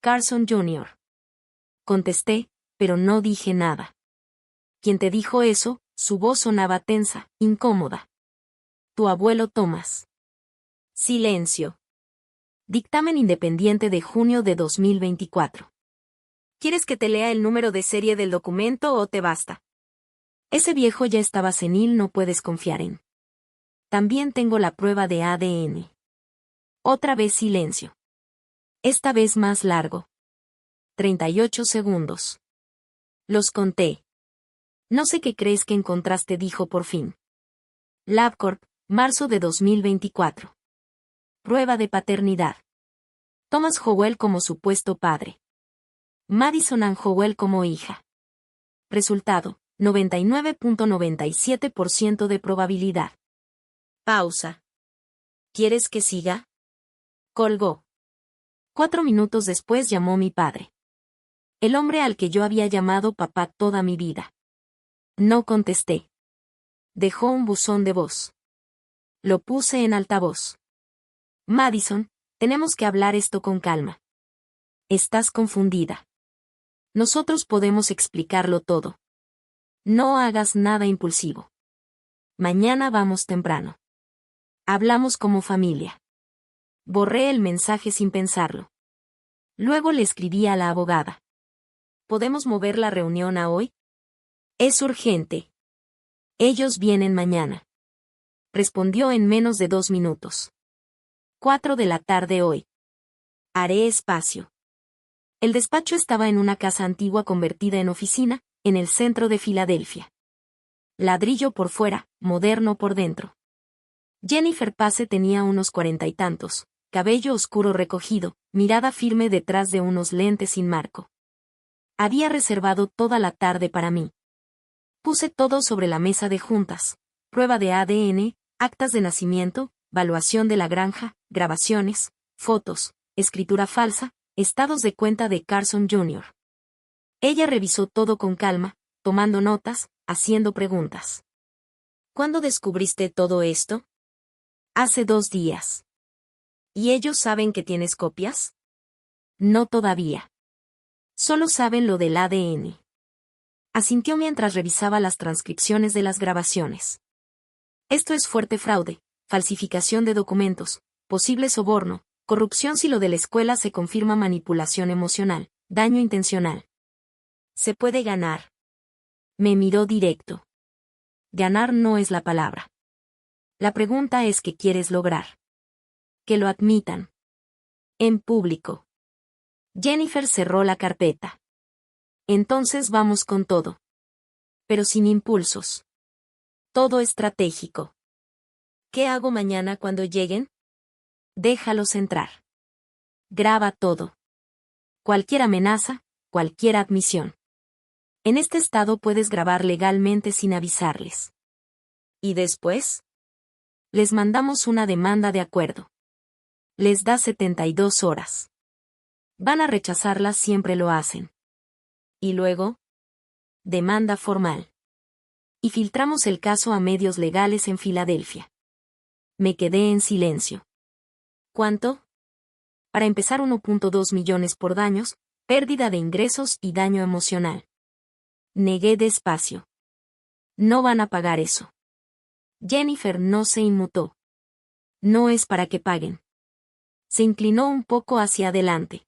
Carson Jr. Contesté, pero no dije nada. ¿Quién te dijo eso? Su voz sonaba tensa, incómoda. Tu abuelo Thomas. Silencio. Dictamen independiente de junio de 2024. ¿Quieres que te lea el número de serie del documento o te basta? Ese viejo ya estaba senil, no puedes confiar en. También tengo la prueba de ADN. Otra vez silencio. Esta vez más largo. 38 segundos. Los conté. No sé qué crees que encontraste, dijo por fin. LabCorp, marzo de 2024. Prueba de paternidad. Thomas Howell como supuesto padre. Madison Ann Howell como hija. Resultado, 99.97% de probabilidad. Pausa. ¿Quieres que siga? Colgó. 4 minutos después llamó mi padre. El hombre al que yo había llamado papá toda mi vida. No contesté. Dejó un buzón de voz. Lo puse en altavoz. Madison, tenemos que hablar esto con calma. Estás confundida. Nosotros podemos explicarlo todo. No hagas nada impulsivo. Mañana vamos temprano. Hablamos como familia. Borré el mensaje sin pensarlo. Luego le escribí a la abogada. ¿Podemos mover la reunión a hoy? Es urgente. Ellos vienen mañana. Respondió en menos de 2 minutos. 4 de la tarde hoy. Haré espacio. El despacho estaba en una casa antigua convertida en oficina, en el centro de Filadelfia. Ladrillo por fuera, moderno por dentro. Jennifer Pace tenía unos 40 y tantos, cabello oscuro recogido, mirada firme detrás de unos lentes sin marco. Había reservado toda la tarde para mí. Puse todo sobre la mesa de juntas: prueba de ADN, actas de nacimiento, valuación de la granja, grabaciones, fotos, escritura falsa, estados de cuenta de Carson Jr. Ella revisó todo con calma, tomando notas, haciendo preguntas. ¿Cuándo descubriste todo esto? Hace 2 días. ¿Y ellos saben que tienes copias? No todavía. Solo saben lo del ADN. Asintió mientras revisaba las transcripciones de las grabaciones. Esto es fuerte fraude, falsificación de documentos, posible soborno, corrupción si lo de la escuela se confirma, manipulación emocional, daño intencional. ¿Se puede ganar? Me miró directo. Ganar no es la palabra. La pregunta es ¿qué quieres lograr? Que lo admitan. En público. Jennifer cerró la carpeta. Entonces vamos con todo. Pero sin impulsos. Todo estratégico. ¿Qué hago mañana cuando lleguen? Déjalos entrar. Graba todo. Cualquier amenaza, cualquier admisión. En este estado puedes grabar legalmente sin avisarles. ¿Y después? Les mandamos una demanda de acuerdo. Les da 72 horas. Van a rechazarla, siempre lo hacen. ¿Y luego? Demanda formal. Y filtramos el caso a medios legales en Filadelfia. Me quedé en silencio. ¿Cuánto? Para empezar, 1.2 millones por daños, pérdida de ingresos y daño emocional. Negué despacio. No van a pagar eso. Jennifer no se inmutó. No es para que paguen. Se inclinó un poco hacia adelante.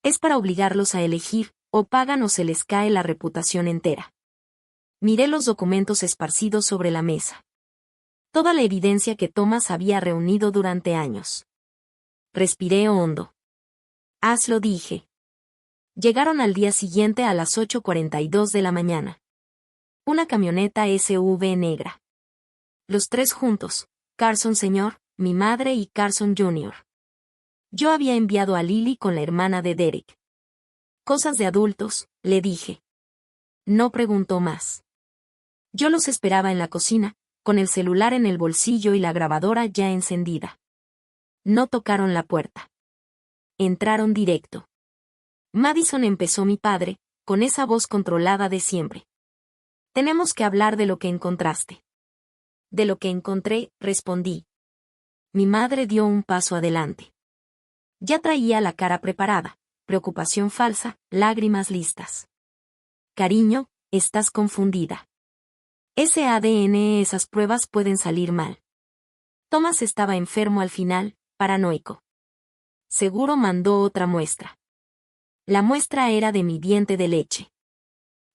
Es para obligarlos a elegir, o pagan o se les cae la reputación entera. Miré los documentos esparcidos sobre la mesa. Toda la evidencia que Thomas había reunido durante años. Respiré hondo. Hazlo, dije. Llegaron al día siguiente a las 8:42 de la mañana. Una camioneta SUV negra. Los 3 juntos, Carson Sr., mi madre y Carson Jr. Yo había enviado a Lily con la hermana de Derek. Cosas de adultos, le dije. No preguntó más. Yo los esperaba en la cocina, con el celular en el bolsillo y la grabadora ya encendida. No tocaron la puerta. Entraron directo. Madison, empezó mi padre, con esa voz controlada de siempre. Tenemos que hablar de lo que encontraste. De lo que encontré, respondí. Mi madre dio un paso adelante. Ya traía la cara preparada, preocupación falsa, lágrimas listas. Cariño, estás confundida. Ese ADN, esas pruebas pueden salir mal. Thomas estaba enfermo al final, paranoico. Seguro mandó otra muestra. La muestra era de mi diente de leche.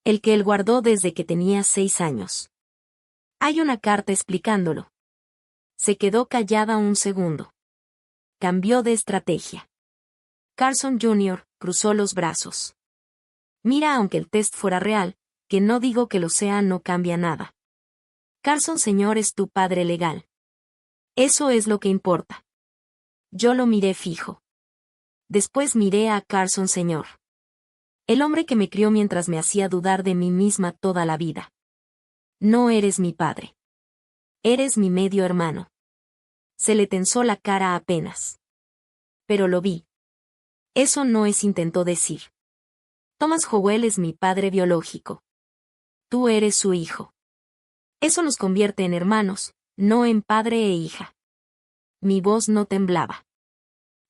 El que él guardó desde que tenía 6 años. Hay una carta explicándolo. Se quedó callada un segundo. Cambió de estrategia. Carson Jr. cruzó los brazos. Mira, aunque el test fuera real, que no digo que lo sea, no cambia nada. Carson Sr. es tu padre legal. Eso es lo que importa. Yo lo miré fijo. Después miré a Carson Sr. El hombre que me crió mientras me hacía dudar de mí misma toda la vida. No eres mi padre. Eres mi medio hermano. Se le tensó la cara apenas. Pero lo vi. Eso no es, intentó decir. Thomas Howell es mi padre biológico. Tú eres su hijo. Eso nos convierte en hermanos, no en padre e hija. Mi voz no temblaba.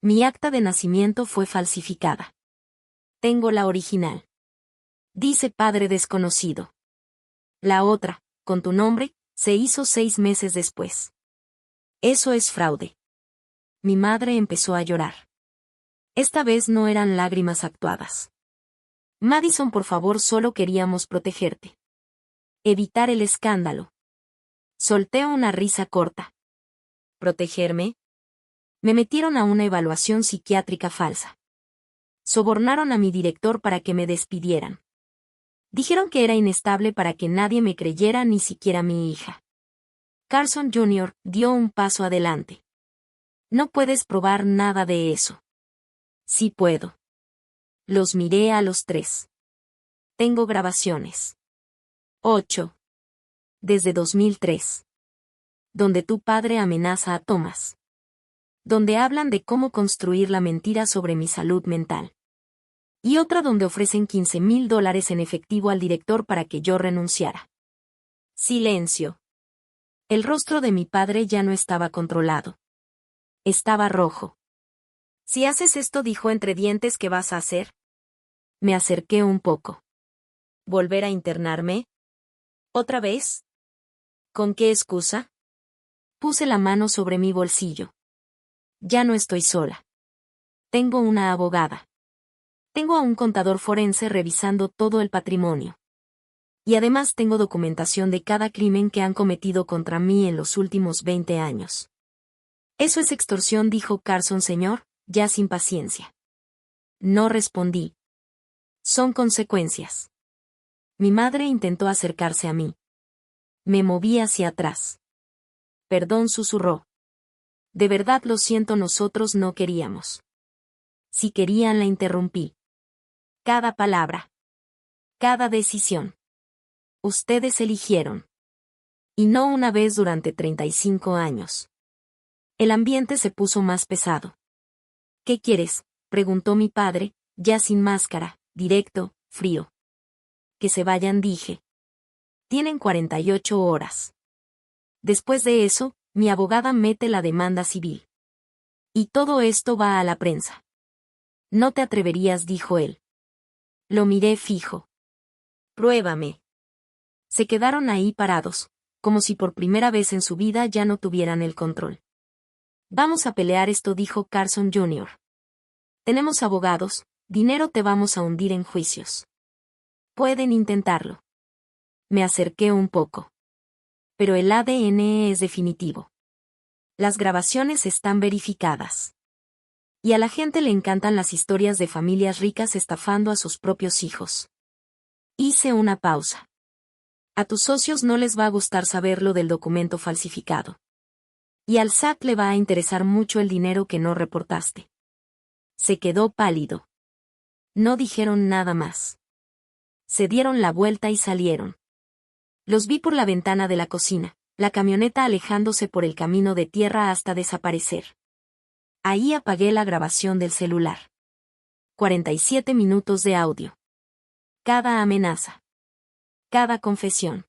Mi acta de nacimiento fue falsificada. Tengo la original. Dice padre desconocido. La otra, con tu nombre, se hizo 6 meses después. Eso es fraude. Mi madre empezó a llorar. Esta vez no eran lágrimas actuadas. Madison, por favor, solo queríamos protegerte. Evitar el escándalo. Solté una risa corta. ¿Protegerme? Me metieron a una evaluación psiquiátrica falsa. Sobornaron a mi director para que me despidieran. Dijeron que era inestable para que nadie me creyera, ni siquiera mi hija. Carson Jr. dio un paso adelante. No puedes probar nada de eso. Sí puedo. Los miré a los tres. Tengo grabaciones. 8. Desde 2003. Donde tu padre amenaza a Thomas. Donde hablan de cómo construir la mentira sobre mi salud mental. Y otra donde ofrecen $15,000 en efectivo al director para que yo renunciara. Silencio. El rostro de mi padre ya no estaba controlado. Estaba rojo. Si haces esto, dijo entre dientes, ¿qué vas a hacer? Me acerqué un poco. ¿Volver a internarme? ¿Otra vez? ¿Con qué excusa? Puse la mano sobre mi bolsillo. Ya no estoy sola. Tengo una abogada. Tengo a un contador forense revisando todo el patrimonio. Y además tengo documentación de cada crimen que han cometido contra mí en los últimos 20 años. Eso es extorsión, dijo Carson Sr., ya sin paciencia. No respondí. Son consecuencias. Mi madre intentó acercarse a mí. Me moví hacia atrás. Perdón, susurró. De verdad lo siento, nosotros no queríamos. Si querían, la interrumpí. Cada palabra. Cada decisión. Ustedes eligieron. Y no una vez durante 35 años. El ambiente se puso más pesado. ¿Qué quieres?, preguntó mi padre, ya sin máscara, directo, frío. Que se vayan, dije. Tienen 48 horas. Después de eso, mi abogada mete la demanda civil. Y todo esto va a la prensa. No te atreverías, dijo él. Lo miré fijo. Pruébame. Se quedaron ahí parados, como si por primera vez en su vida ya no tuvieran el control. Vamos a pelear esto, dijo Carson Jr. Tenemos abogados, dinero, te vamos a hundir en juicios. Pueden intentarlo. Me acerqué un poco. Pero el ADN es definitivo. Las grabaciones están verificadas. Y a la gente le encantan las historias de familias ricas estafando a sus propios hijos. Hice una pausa. A tus socios no les va a gustar saber lo del documento falsificado. Y al SAT le va a interesar mucho el dinero que no reportaste. Se quedó pálido. No dijeron nada más. Se dieron la vuelta y salieron. Los vi por la ventana de la cocina, la camioneta alejándose por el camino de tierra hasta desaparecer. Ahí apagué la grabación del celular. 47 minutos de audio. Cada amenaza. Cada confesión.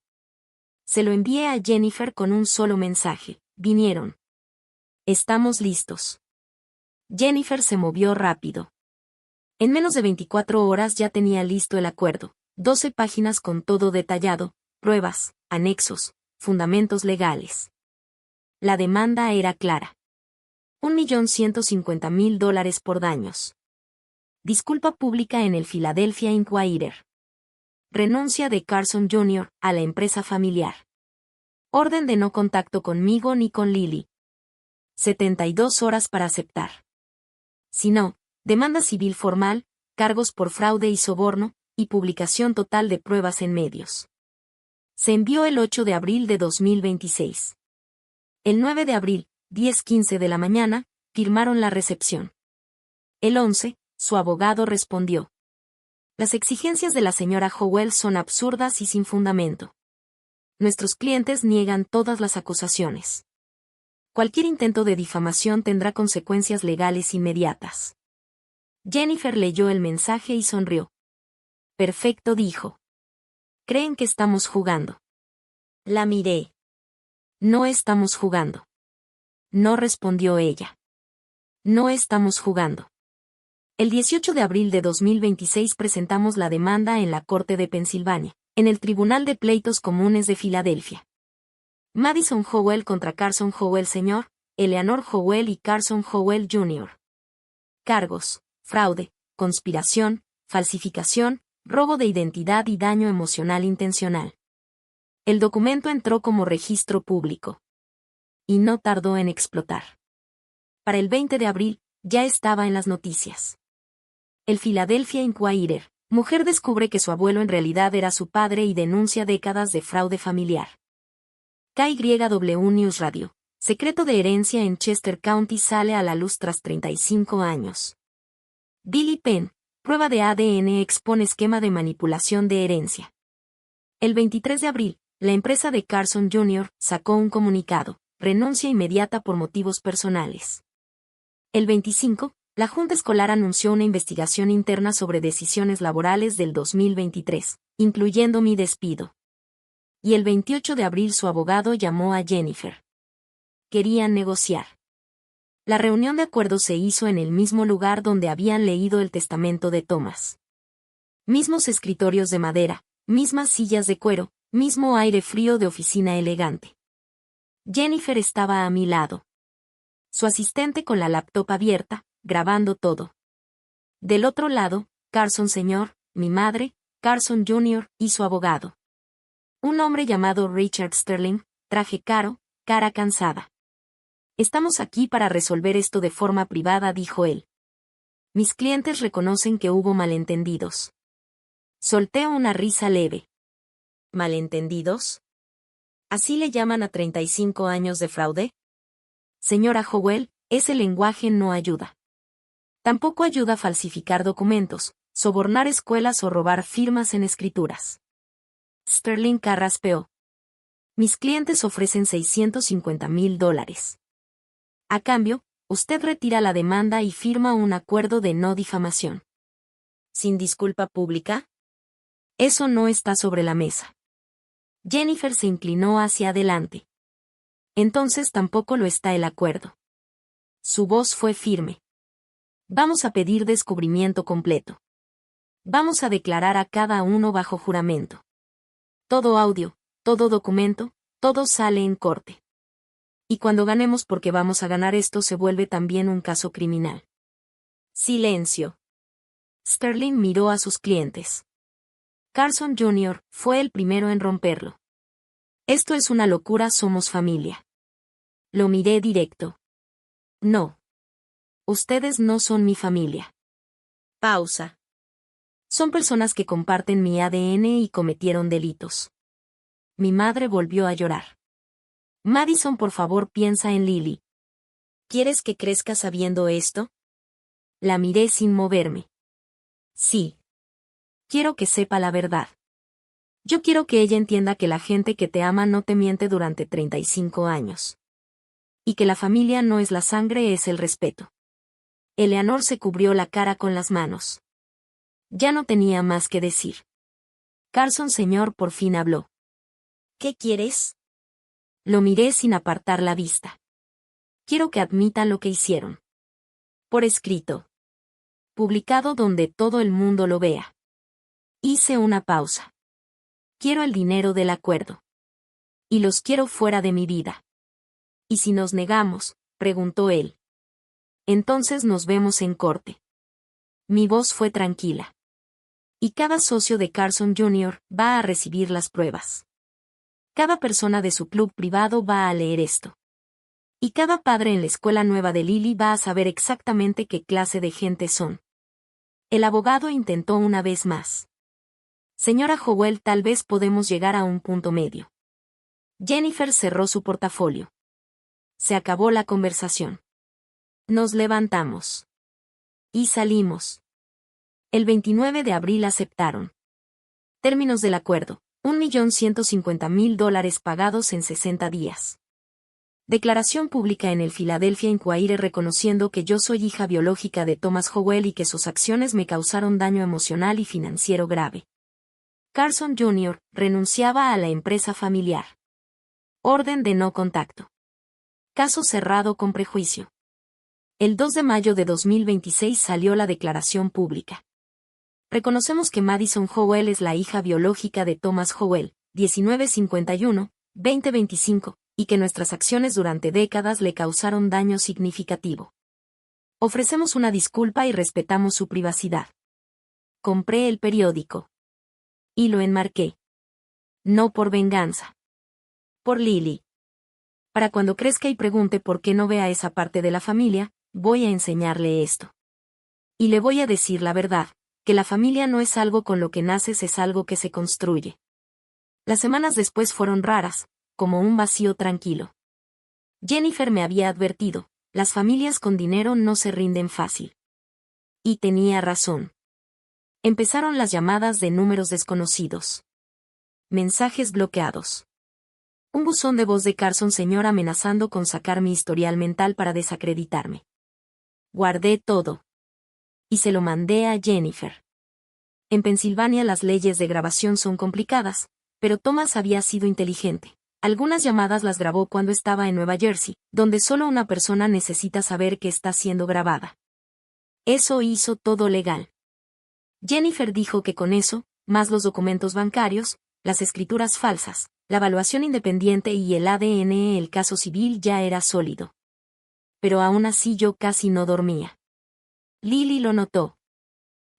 Se lo envié a Jennifer con un solo mensaje. Vinieron. Estamos listos. Jennifer se movió rápido. En menos de 24 horas ya tenía listo el acuerdo. 12 páginas con todo detallado, pruebas, anexos, fundamentos legales. La demanda era clara. $1,150,000 por daños. Disculpa pública en el Philadelphia Inquirer. Renuncia de Carson Jr. a la empresa familiar. Orden de no contacto conmigo ni con Lily. 72 horas para aceptar. Si no, demanda civil formal, cargos por fraude y soborno, y publicación total de pruebas en medios. Se envió el 8 de abril de 2026. El 9 de abril, 10:15 de la mañana, firmaron la recepción. El 11, su abogado respondió. Las exigencias de la señora Howell son absurdas y sin fundamento. Nuestros clientes niegan todas las acusaciones. Cualquier intento de difamación tendrá consecuencias legales inmediatas. Jennifer leyó el mensaje y sonrió. Perfecto, dijo. ¿Creen que estamos jugando? La miré. No estamos jugando. No respondió ella. No estamos jugando. El 18 de abril de 2026 presentamos la demanda en la Corte de Pensilvania, en el Tribunal de Pleitos Comunes de Filadelfia. Madison Howell contra Carson Howell Sr., Eleanor Howell y Carson Howell Jr. Cargos: fraude, conspiración, falsificación, robo de identidad y daño emocional intencional. El documento entró como registro público. Y no tardó en explotar. Para el 20 de abril, ya estaba en las noticias. El Philadelphia Inquirer: mujer descubre que su abuelo en realidad era su padre y denuncia décadas de fraude familiar. KYW News Radio: secreto de herencia en Chester County sale a la luz tras 35 años. Billy Penn: prueba de ADN expone esquema de manipulación de herencia. El 23 de abril, la empresa de Carson Jr. sacó un comunicado: renuncia inmediata por motivos personales. El 25, la Junta Escolar anunció una investigación interna sobre decisiones laborales del 2023, incluyendo mi despido. Y el 28 de abril su abogado llamó a Jennifer. Querían negociar. La reunión de acuerdo se hizo en el mismo lugar donde habían leído el testamento de Thomas. Mismos escritorios de madera, mismas sillas de cuero, mismo aire frío de oficina elegante. Jennifer estaba a mi lado. Su asistente con la laptop abierta, grabando todo. Del otro lado, Carson Sr., mi madre, Carson Jr. y su abogado. Un hombre llamado Richard Sterling, traje caro, cara cansada. Estamos aquí para resolver esto de forma privada, dijo él. Mis clientes reconocen que hubo malentendidos. Solté una risa leve. ¿Malentendidos? ¿Así le llaman a 35 años de fraude? Señora Howell, ese lenguaje no ayuda. Tampoco ayuda a falsificar documentos, sobornar escuelas o robar firmas en escrituras. Sterling carraspeó. Mis clientes ofrecen $650,000. A cambio, usted retira la demanda y firma un acuerdo de no difamación. ¿Sin disculpa pública? Eso no está sobre la mesa. Jennifer se inclinó hacia adelante. Entonces tampoco lo está el acuerdo. Su voz fue firme. Vamos a pedir descubrimiento completo. Vamos a declarar a cada uno bajo juramento. Todo audio, todo documento, todo sale en corte. Y cuando ganemos, porque vamos a ganar, esto se vuelve también un caso criminal. Silencio. Sterling miró a sus clientes. Carson Jr. fue el primero en romperlo. Esto es una locura, somos familia. Lo miré directo. No. Ustedes no son mi familia. Pausa. Son personas que comparten mi ADN y cometieron delitos. Mi madre volvió a llorar. Madison, por favor, piensa en Lily. ¿Quieres que crezca sabiendo esto? La miré sin moverme. Sí. Quiero que sepa la verdad. Yo quiero que ella entienda que la gente que te ama no te miente durante 35 años. Y que la familia no es la sangre, es el respeto. Eleanor se cubrió la cara con las manos. Ya no tenía más que decir. Carson Sr. por fin habló. ¿Qué quieres? Lo miré sin apartar la vista. Quiero que admitan lo que hicieron. Por escrito. Publicado donde todo el mundo lo vea. Hice una pausa. Quiero el dinero del acuerdo. Y los quiero fuera de mi vida. ¿Y si nos negamos?, preguntó él. Entonces nos vemos en corte. Mi voz fue tranquila. Y cada socio de Carson Jr. va a recibir las pruebas. Cada persona de su club privado va a leer esto. Y cada padre en la escuela nueva de Lily va a saber exactamente qué clase de gente son. El abogado intentó una vez más. Señora Howell, tal vez podemos llegar a un punto medio. Jennifer cerró su portafolio. Se acabó la conversación. Nos levantamos. Y salimos. El 29 de abril aceptaron. Términos del acuerdo: $1.150.000 pagados en 60 días. Declaración pública en el Philadelphia Inquirer reconociendo que yo soy hija biológica de Thomas Howell y que sus acciones me causaron daño emocional y financiero grave. Carson Jr. renunciaba a la empresa familiar. Orden de no contacto. Caso cerrado con prejuicio. El 2 de mayo de 2026 salió la declaración pública. Reconocemos que Madison Howell es la hija biológica de Thomas Howell, 1951-2025, y que nuestras acciones durante décadas le causaron daño significativo. Ofrecemos una disculpa y respetamos su privacidad. Compré el periódico. Y lo enmarqué. No por venganza. Por Lily. Para cuando crezca y pregunte por qué no ve a esa parte de la familia, voy a enseñarle esto. Y le voy a decir la verdad, que la familia no es algo con lo que naces, es algo que se construye. Las semanas después fueron raras, como un vacío tranquilo. Jennifer me había advertido, las familias con dinero no se rinden fácil. Y tenía razón. Empezaron las llamadas de números desconocidos. Mensajes bloqueados. Un buzón de voz de Carson Sr. amenazando con sacar mi historial mental para desacreditarme. Guardé todo. Y se lo mandé a Jennifer. En Pensilvania las leyes de grabación son complicadas, pero Thomas había sido inteligente. Algunas llamadas las grabó cuando estaba en Nueva Jersey, donde solo una persona necesita saber que está siendo grabada. Eso hizo todo legal. Jennifer dijo que con eso, más los documentos bancarios, las escrituras falsas, la evaluación independiente y el ADN, el caso civil ya era sólido. Pero aún así yo casi no dormía. Lily lo notó.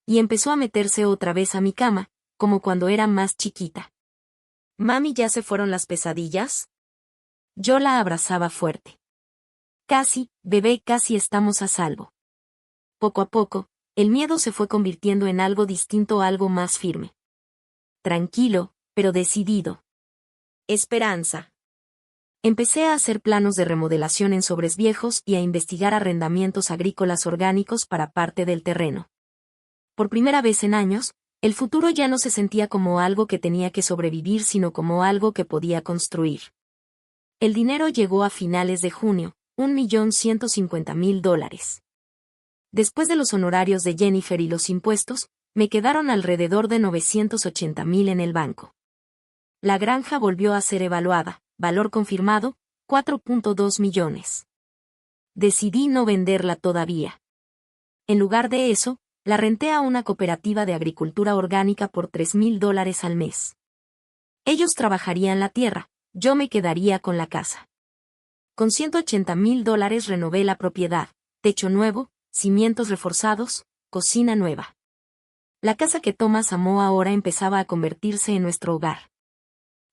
Y empezó a meterse otra vez a mi cama, como cuando era más chiquita. «Mami, ¿ya se fueron las pesadillas?» Yo la abrazaba fuerte. «Casi, bebé, casi estamos a salvo». Poco a poco, el miedo se fue convirtiendo en algo distinto, algo más firme. Tranquilo, pero decidido. Esperanza. Empecé a hacer planos de remodelación en sobres viejos y a investigar arrendamientos agrícolas orgánicos para parte del terreno. Por primera vez en años, el futuro ya no se sentía como algo que tenía que sobrevivir, sino como algo que podía construir. El dinero llegó a finales de junio, $1.150.000. Después de los honorarios de Jennifer y los impuestos, me quedaron alrededor de $980.000 en el banco. La granja volvió a ser evaluada, valor confirmado, $4.2 millones. Decidí no venderla todavía. En lugar de eso, la renté a una cooperativa de agricultura orgánica por $3.000 al mes. Ellos trabajarían la tierra, yo me quedaría con la casa. Con $180.000 renové la propiedad, techo nuevo, cimientos reforzados, cocina nueva. La casa que Thomas amó ahora empezaba a convertirse en nuestro hogar.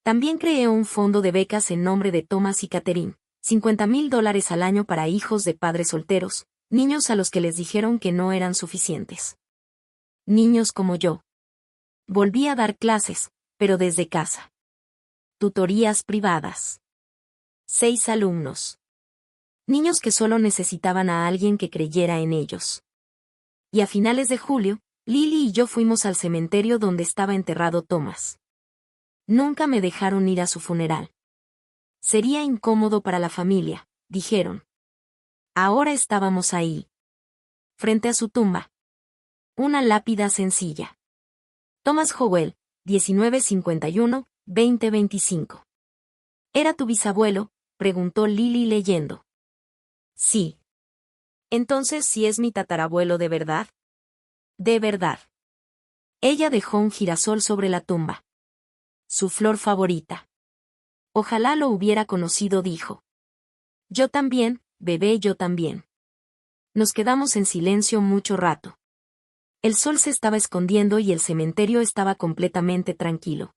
También creé un fondo de becas en nombre de Thomas y Catherine, $50.000 al año para hijos de padres solteros, niños a los que les dijeron que no eran suficientes. Niños como yo. Volví a dar clases, pero desde casa. Tutorías privadas. 6 alumnos. Niños que solo necesitaban a alguien que creyera en ellos. Y a finales de julio, Lily y yo fuimos al cementerio donde estaba enterrado Thomas. Nunca me dejaron ir a su funeral. Sería incómodo para la familia, dijeron. Ahora estábamos ahí. Frente a su tumba. Una lápida sencilla. Thomas Howell, 1951-2025. ¿Era tu bisabuelo?, preguntó Lily leyendo. Sí. Entonces, ¿sí es mi tatarabuelo de verdad? De verdad. Ella dejó un girasol sobre la tumba. Su flor favorita. Ojalá lo hubiera conocido, dijo. Yo también, bebé, yo también. Nos quedamos en silencio mucho rato. El sol se estaba escondiendo y el cementerio estaba completamente tranquilo.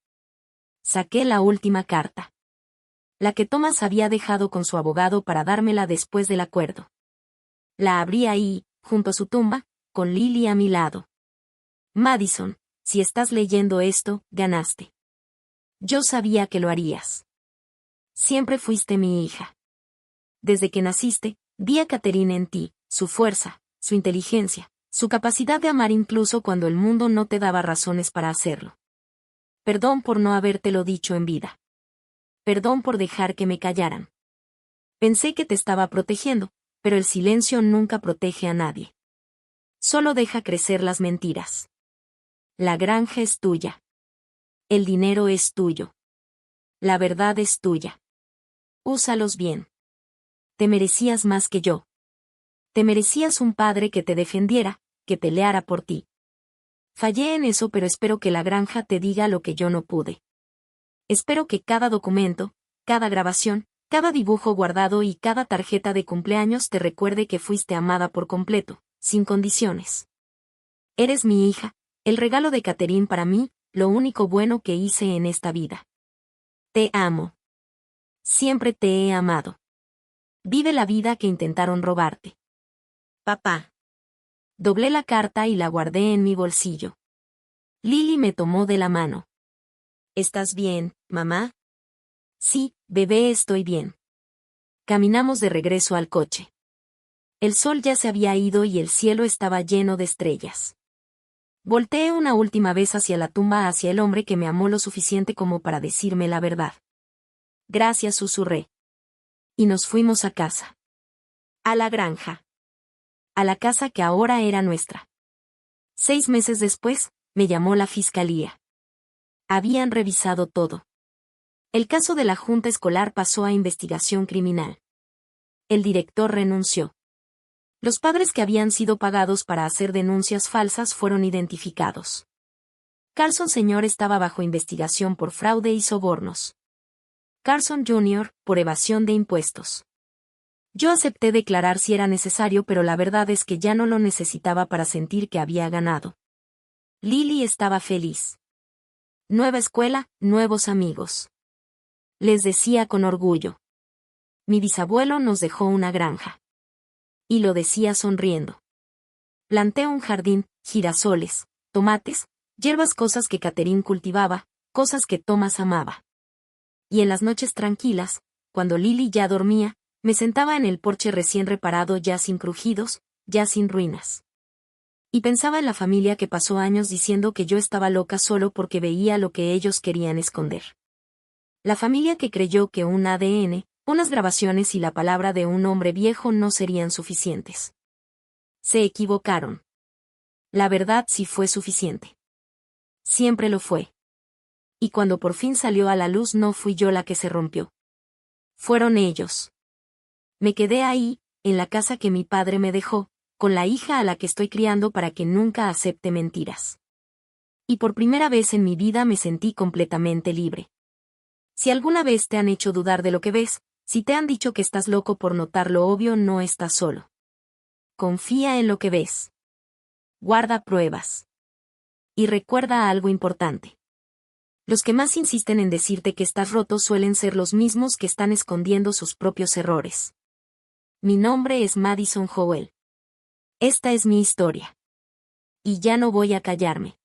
Saqué la última carta. La que Thomas había dejado con su abogado para dármela después del acuerdo. La abrí ahí, junto a su tumba, con Lily a mi lado. Madison, si estás leyendo esto, ganaste. Yo sabía que lo harías. Siempre fuiste mi hija. Desde que naciste, vi a Catherine en ti, su fuerza, su inteligencia, su capacidad de amar incluso cuando el mundo no te daba razones para hacerlo. Perdón por no habértelo dicho en vida. Perdón por dejar que me callaran. Pensé que te estaba protegiendo, pero el silencio nunca protege a nadie. Solo deja crecer las mentiras. La granja es tuya. El dinero es tuyo. La verdad es tuya. Úsalos bien. Te merecías más que yo. Te merecías un padre que te defendiera, que peleara por ti. Fallé en eso, pero espero que la granja te diga lo que yo no pude. Espero que cada documento, cada grabación, cada dibujo guardado y cada tarjeta de cumpleaños te recuerde que fuiste amada por completo, sin condiciones. Eres mi hija, el regalo de Catherine para mí, lo único bueno que hice en esta vida. Te amo. Siempre te he amado. Vive la vida que intentaron robarte. Papá. Doblé la carta y la guardé en mi bolsillo. Lily me tomó de la mano. ¿Estás bien, mamá? Sí, bebé, estoy bien. Caminamos de regreso al coche. El sol ya se había ido y el cielo estaba lleno de estrellas. Volteé una última vez hacia la tumba, hacia el hombre que me amó lo suficiente como para decirme la verdad. Gracias, susurré. Y nos fuimos a casa. A la granja. A la casa que ahora era nuestra. 6 meses después, me llamó la fiscalía. Habían revisado todo. El caso de la junta escolar pasó a investigación criminal. El director renunció. Los padres que habían sido pagados para hacer denuncias falsas fueron identificados. Carson Sr. estaba bajo investigación por fraude y sobornos. Carson Jr. por evasión de impuestos. Yo acepté declarar si era necesario, pero la verdad es que ya no lo necesitaba para sentir que había ganado. Lily estaba feliz. Nueva escuela, nuevos amigos. Les decía con orgullo. Mi bisabuelo nos dejó una granja. Y lo decía sonriendo. Planté un jardín, girasoles, tomates, hierbas, cosas que Catherine cultivaba, cosas que Thomas amaba. Y en las noches tranquilas, cuando Lily ya dormía, me sentaba en el porche recién reparado, ya sin crujidos, ya sin ruinas. Y pensaba en la familia que pasó años diciendo que yo estaba loca solo porque veía lo que ellos querían esconder. La familia que creyó que un ADN, unas grabaciones y la palabra de un hombre viejo no serían suficientes. Se equivocaron. La verdad sí fue suficiente. Siempre lo fue. Y cuando por fin salió a la luz, no fui yo la que se rompió. Fueron ellos. Me quedé ahí, en la casa que mi padre me dejó, con la hija a la que estoy criando para que nunca acepte mentiras. Y por primera vez en mi vida me sentí completamente libre. Si alguna vez te han hecho dudar de lo que ves, si te han dicho que estás loco por notar lo obvio, no estás solo. Confía en lo que ves. Guarda pruebas. Y recuerda algo importante. Los que más insisten en decirte que estás roto suelen ser los mismos que están escondiendo sus propios errores. Mi nombre es Madison Howell. Esta es mi historia. Y ya no voy a callarme.